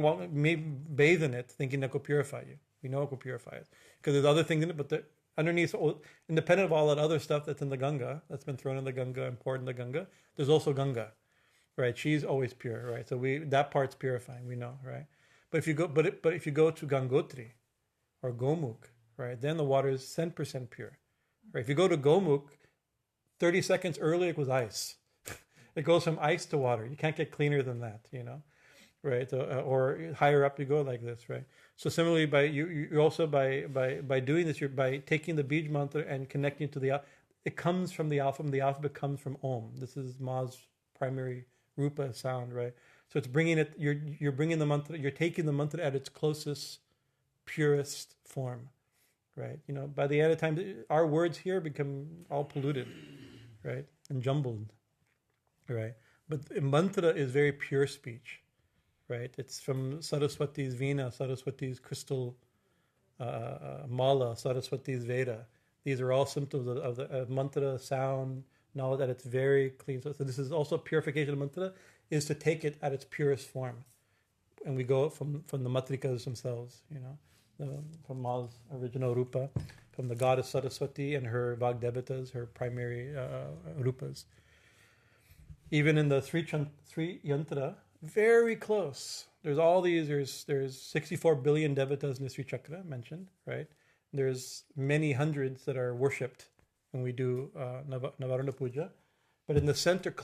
bathe in it, thinking that will purify you. We know it will purify it because there's other things in it, but underneath, independent of all that other stuff that's in the Ganga, that's been thrown in the Ganga and poured in the Ganga, there's also Ganga, right? She's always pure, right? So that part's purifying, we know, right? But if you go to Gangotri or Gomukh, right, then the water is 10% pure, right? If you go to Gomukh, 30 seconds earlier it was ice. It goes from ice to water. You can't get cleaner than that, right? Or higher up you go like this, right? So similarly, you also by doing this, you're by taking the bij mantra and connecting to it comes from the alphabet. The alphabet comes from Om. This is Ma's primary rupa sound, right? So it's bringing it. You're bringing the mantra. You're taking the mantra at its closest, purest form, right? By the end of time, our words here become all polluted, right, and jumbled, right? But mantra is very pure speech. Right, it's from Saraswati's Veena, Saraswati's crystal mala, Saraswati's Veda. These are all symptoms of the mantra sound, knowledge that it's very clean. So this is also purification of mantra, is to take it at its purest form. And we go from the matrikas themselves, from Ma's original rupa, from the goddess Saraswati and her Vagdevatas, her primary rupas. Even in the Sri Yantra, very close. There's 64 billion devatas in the Sri Chakra mentioned, right? There's many hundreds that are worshipped when we do Navarana Puja. But in the center,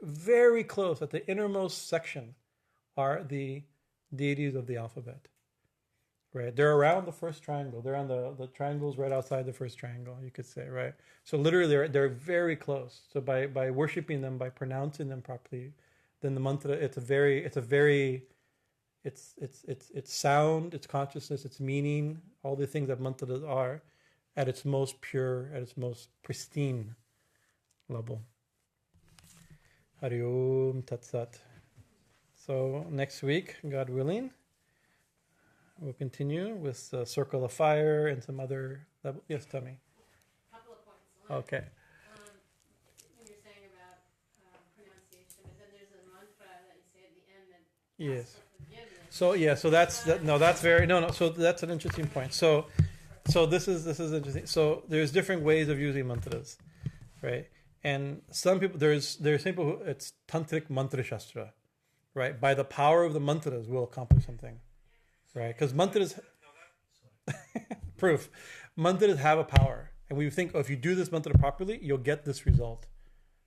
very close, at the innermost section, are the deities of the alphabet, right? They're around the first triangle. They're on the triangles right outside the first triangle, you could say, right? So literally, they're very close. So by worshiping them, by pronouncing them properly, then the mantra, it's sound, its consciousness, its meaning, all the things that mantras are, at its most pure, at its most pristine level. Hari Om Tat Sat. So next week, God willing, we'll continue with the circle of fire and some other level. Yes, tell me. A couple of points. One, Okay. when you're saying about pronunciation, but then there's a mantra that you say at the end that Yes. asks for forgiveness. So that's very no. So that's an interesting point. So this is interesting. So there's different ways of using mantras, right? And some people there's people who it's tantric mantra shastra, right? By the power of the mantras, we'll accomplish something, right? Because mantras proof mantras have a power, and we think, oh, if you do this mantra properly, you'll get this result,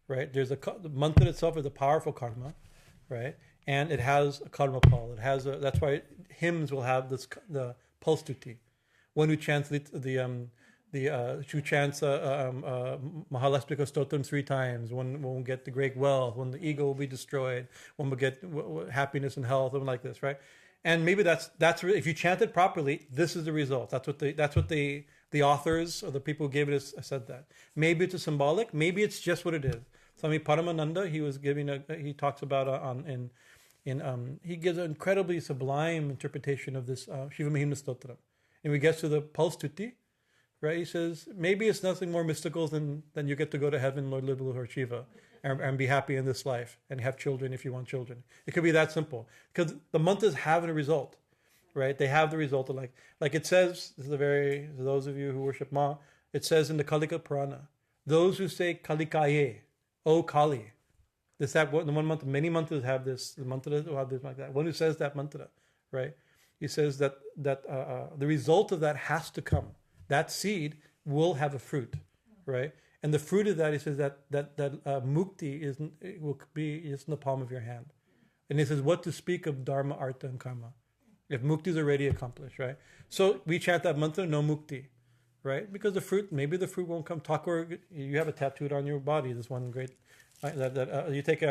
right? The mantra itself is a powerful karma, right? And it has a karma pal. It has that's why hymns will have the pulstuti. One who chants who chants Mahalakshmika Stotram 3 times, one will get the great wealth, one the ego will be destroyed, one will get happiness and health, something like this, right? And maybe that's if you chant it properly, this is the result. That's what the authors or the people who gave it said that. Maybe it's a symbolic, maybe it's just what it is. Swami Paramananda, he talks about he gives an incredibly sublime interpretation of this Shiva Mahimna Stotram. And we get to the Pulstuti, right? He says, maybe it's nothing more mystical than you get to go to heaven, Lord Lord Shiva, and be happy in this life, and have children if you want children. It could be that simple. Because the mantras have a result, right? They have the result of like it says, those of you who worship Ma, it says in the Kalika Purana, those who say Kalikaye, O Kali. One mantra, many mantras have this, the mantras will have this like that. One who says that mantra, right? He says that the result of that has to come. That seed will have a fruit, right? And the fruit of that, he says that mukti will be in the palm of your hand. And he says, what to speak of dharma, artha, and karma, if mukti is already accomplished, right? So we chant that mantra, no mukti, right? Because maybe the fruit won't come. Thakur, you have a tattooed on your body. This one great you take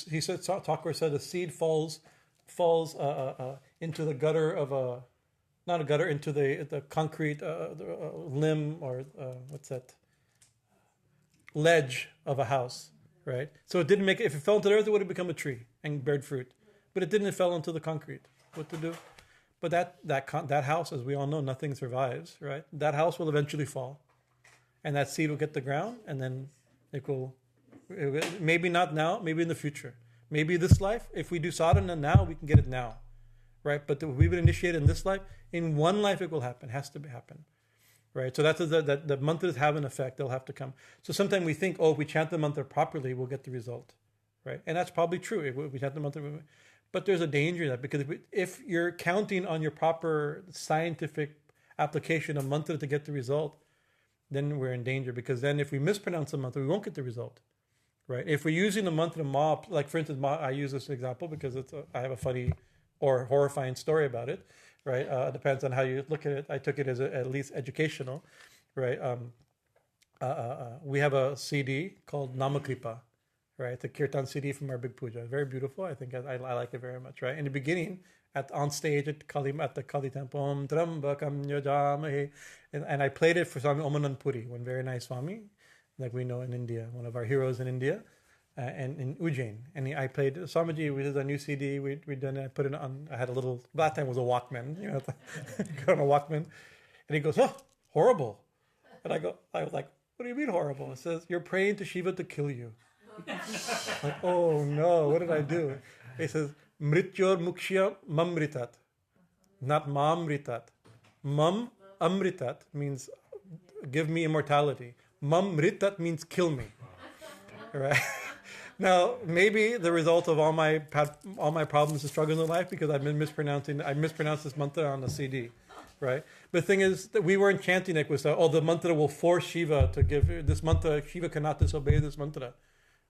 he said, Thakur said, a seed falls into the gutter of not a gutter, into the concrete limb or what's that, ledge of a house, right? So it didn't if it fell into the earth, it would have become a tree and beared fruit. But it didn't, it fell into the concrete. What to do? But that house, as we all know, nothing survives, right? That house will eventually fall. And that seed will get the ground, and then it will maybe not now, maybe in the future. Maybe this life, if we do sadhana now, we can get it now, right? But we've been initiated in this life. In one life, it will happen. It has to happen, right? So that's the mantras have an effect. They'll have to come. So sometimes we think, if we chant the mantra properly, we'll get the result, right? And that's probably true. If we chant the mantra, but there's a danger in that, because if you're counting on your proper scientific application of mantra to get the result, then we're in danger, because then if we mispronounce the mantra, we won't get the result, right? If we're using the mantra ma, like for instance, ma, I use this example because I have a funny or horrifying story about it, right? It depends on how you look at it. I took it as at least educational, right? We have a CD called Namakripa, right? The Kirtan CD from our big puja. Very beautiful. I think I like it very much, right? In the beginning, on stage at the Kali temple, Om Trambakam Yajamahe, and I played it for Swami Omanand Puri, one very nice Swami, like we know in India, one of our heroes in India, and in Ujjain. And I played Swamiji. We did a new CD. We'd done it. I put it on. I had a little. That time was a Walkman. Got on a Walkman, and he goes, "Oh, horrible!" And I was like, "What do you mean horrible?" It says, "You're praying to Shiva to kill you." Like, oh no, what did I do? He says, Mrityor mukshya mamritat, not mamritat. Mam amritat means give me immortality. Mamritat means kill me. Right? Now, maybe the result of all my problems and struggles in life, because I mispronounced this mantra on the CD, right? But the thing is that we weren't chanting it with the mantra will force Shiva to give this mantra. Shiva cannot disobey this mantra.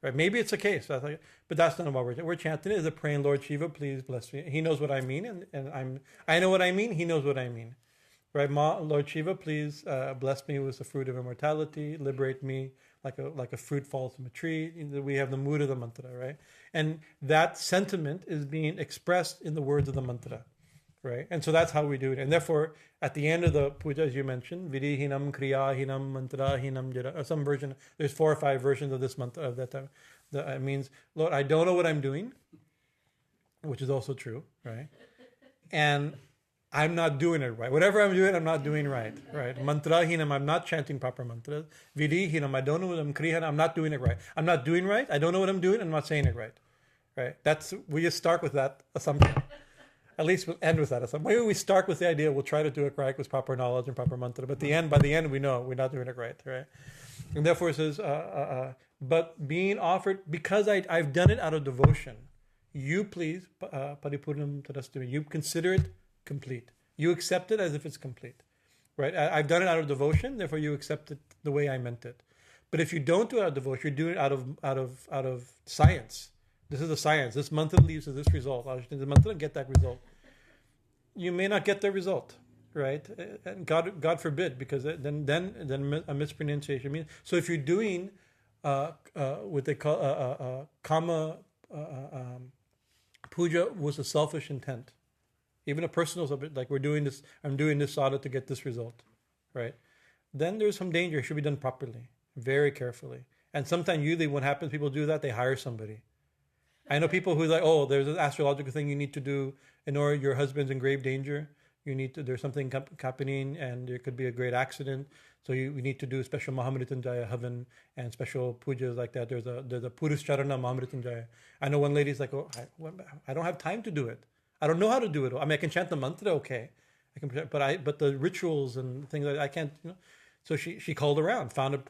Right? Maybe it's a case, but that's not what we're chanting. It is a praying, Lord Shiva, please bless me. He knows what I mean, and I know what I mean. He knows what I mean, right? Lord Shiva, please bless me with the fruit of immortality. Liberate me like a fruit falls from a tree. We have the mood of the mantra, right? And that sentiment is being expressed in the words of the mantra, right? And so that's how we do it. And therefore, at the end of the puja, as you mentioned, Vidihinam, Kriyahinam, Mantrahinam, Jara, or some version, there's 4 or 5 versions of this mantra of that time. It means, Lord, I don't know what I'm doing, which is also true, right? And I'm not doing it right. Whatever I'm doing, I'm not doing right, right? Mantra-hinam, I'm not chanting proper mantras. Vidhi-hinam, I don't know what I'm krihanam, I'm not doing it right. I'm not doing right, I don't know what I'm doing, I'm not saying it right, right? We just start with that assumption. At least we'll end with that assumption. Maybe we start with the idea we'll try to do it right with proper knowledge and proper mantra, but by the end we know we're not doing it right, right? And therefore it says, but being offered, because I've done it out of devotion, you please, paripurnam tadastumi, you consider it complete. You accept it as if it's complete, right? I've done it out of devotion, therefore you accept it the way I meant it. But if you don't do it out of devotion, you're doing it out of science. This is a science. This mantra leads to this result. The mantra get that result. You may not get the result, right? And God forbid, because then a mispronunciation means. So if you're doing what they call kama puja was a selfish intent, even a personal subject, like I'm doing this sadhana to get this result, right? Then there's some danger. It should be done properly, very carefully. And sometimes, usually, what happens, people do that, they hire somebody. I know people who are like, oh, there's an astrological thing you need to do in order your husband's in grave danger. There's something happening and there could be a great accident. So we need to do special Mahamrityunjaya Havan and special pujas like that. There's a Puruscharana Mahamrityunjaya. I know one lady's like, oh, I don't have time to do it. I don't know how to do it. I mean, I can chant the mantra, okay. But the rituals and things like that, I can't, So she called around, found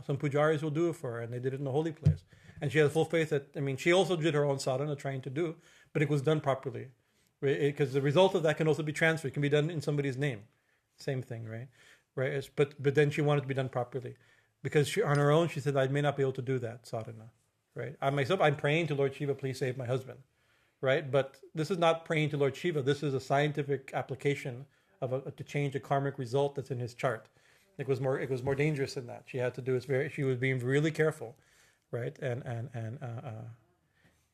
some pujaris will do it for her, and they did it in the holy place. And she had full faith that, she also did her own sadhana trying to do, but it was done properly. Because the result of that can also be transferred. It can be done in somebody's name. Same thing, right? Right. But then she wanted to be done properly. Because on her own, she said, I may not be able to do that sadhana. Right? I'm praying to Lord Shiva, please save my husband. Right? But this is not praying to Lord Shiva. This is a scientific application to change a karmic result that's in his chart. It was more dangerous than that. She had to do she was being really careful. Right?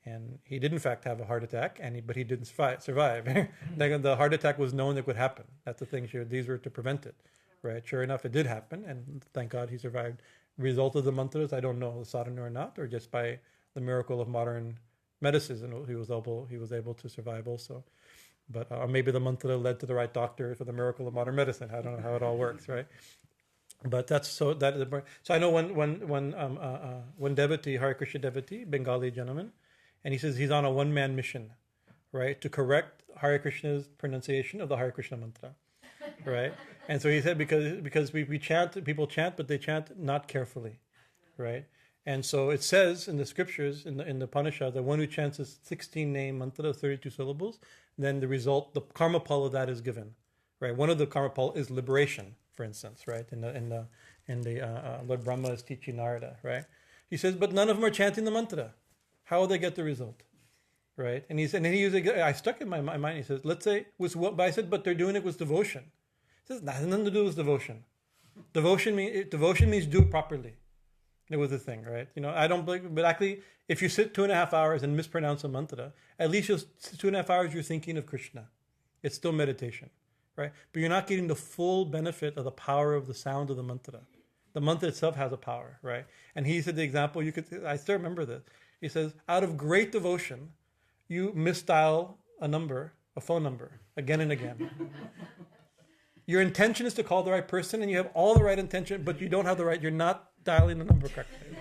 And he did in fact have a heart attack, but he didn't survive. The heart attack was known that would happen. That's the thing. These were to prevent it, right? Sure enough, it did happen, and thank God he survived. Result of the mantras, I don't know, the sadhana or not, or just by the miracle of modern medicine, and he was able to survive also. But or maybe the mantra led to the right doctor for the miracle of modern medicine. I don't know how it all works, right? But so I know one devotee, Hare Krishna devotee, Bengali gentleman, and he says he's on a one-man mission, right, to correct Hare Krishna's pronunciation of the Hare Krishna mantra, right? And so he said because we chant, people chant, but they chant not carefully, right? And so it says in the scriptures, in the Upanishad, that one who chants a 16-name mantra of 32 syllables, then the result, the karma pala of that is given, right? One of the karma pala is liberation, for instance, right? In the Lord Brahma is teaching Narada, right? He says, but none of them are chanting the mantra. How will they get the result, right? And I stuck in my mind. He says, let's say I said, but they're doing it with devotion. He says, nothing to do with devotion. Devotion means do it properly. It was the thing, right? I don't believe, but actually, if you sit 2.5 hours and mispronounce a mantra, at least 2.5 hours you're thinking of Krishna. It's still meditation, right? But you're not getting the full benefit of the power of the sound of the mantra. The mantra itself has a power, right? And he said the example, I still remember this. He says, out of great devotion, you misdial a phone number, again and again. Your intention is to call the right person, and you have all the right intention, but you don't have you're not dialing the number correctly.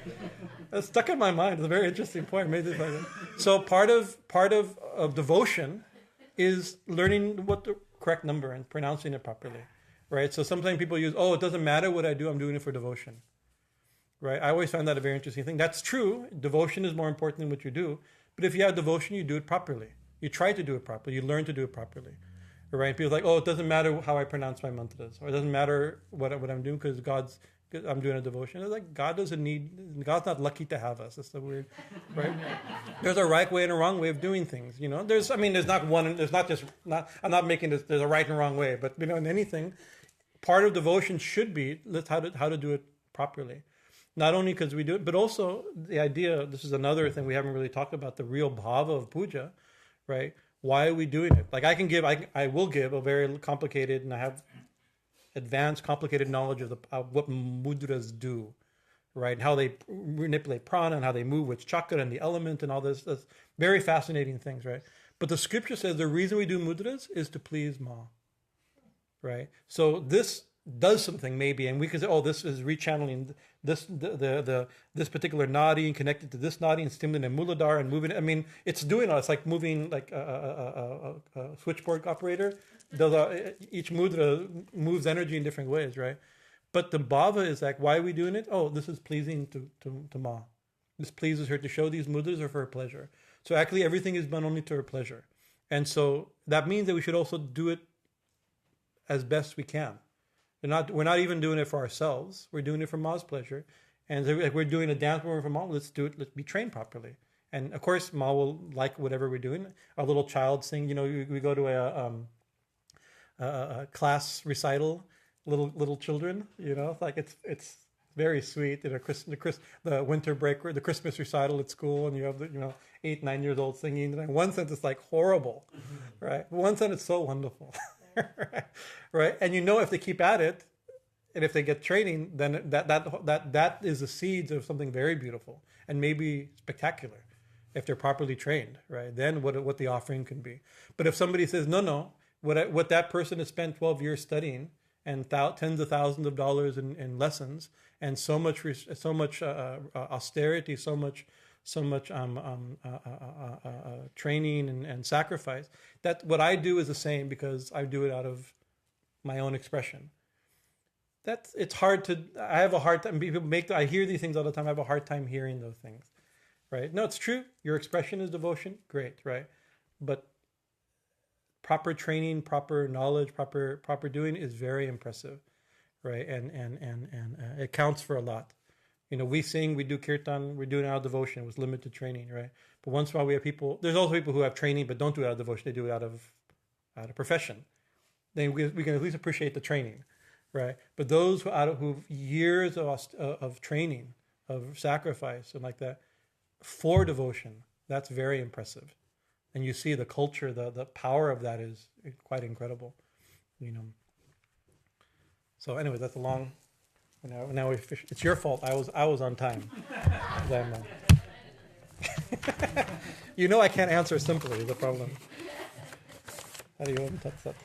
That's stuck in my mind. It's a very interesting point. So part of devotion is learning what the correct number and pronouncing it properly, right? So sometimes people use, it doesn't matter what I do, I'm doing it for devotion. Right? I always found that a very interesting thing. That's true. Devotion is more important than what you do. But if you have devotion, you do it properly. You try to do it properly. You learn to do it properly. Right? People are like, it doesn't matter how I pronounce my mantras, or it doesn't matter what I'm doing because I'm doing a devotion. It's like God's not lucky to have us. It's so weird, right? There's a right way and a wrong way of doing things. I'm not making this. There's a right and wrong way, but in anything, part of devotion should be how to do it properly. Not only because we do it, but also the idea, this is another thing we haven't really talked about, the real bhava of puja, right? Why are we doing it? Like I will give a very complicated, and I have advanced, complicated knowledge of what mudras do, right? And how they manipulate prana and how they move with chakra and the element and all this very fascinating things, right? But the scripture says the reason we do mudras is to please Ma, right? So this does something maybe, and we can say, oh, this is rechanneling this this particular nadi and connected to this nadi and stimulating a muladhara and moving. I mean, it's doing all. It's like moving like a switchboard operator. Does each mudra moves energy in different ways, right? But the bhava is like, why are we doing it? Oh, this is pleasing to Ma. This pleases her to show these mudras are for her pleasure. So actually, everything is done only to her pleasure, and so that means that we should also do it as best we can. We're not even doing it for ourselves. We're doing it for Ma's pleasure. And if we're doing a dance program for Ma, let's do it. Let's be trained properly. And of course, Ma will like whatever we're doing. Our little child sing. We go to a class recital. Little children. Like it's very sweet. The winter break, the Christmas recital at school, and you have the 8, 9 years old singing. And in one sense, it's like horrible, right? In one sense, it's so wonderful. Right, and if they keep at it, and if they get training, then that is the seeds of something very beautiful and maybe spectacular, if they're properly trained. Right, then what the offering can be. But if somebody says no, what that person has spent 12 years studying and tens of thousands of dollars in lessons and so much austerity, so much training and sacrifice, that what I do is the same because I do it out of my own expression. It's hard to. I have a hard time. I hear these things all the time. I have a hard time hearing those things, right? No, it's true. Your expression is devotion. Great, right? But proper training, proper knowledge, proper doing is very impressive, right? And it counts for a lot. We sing, we do kirtan, we're doing it out of devotion with limited training, right? But once in a while we have people, there's also people who have training but don't do it out of devotion, they do it out of profession. Then we can at least appreciate the training, right? But those who've years of training, of sacrifice and like that, for devotion, that's very impressive. And you see the culture, the power of that is quite incredible, So anyway, that's a long... Now it's your fault. I was on time. I can't answer simply. Is the problem. How do you want to touch that?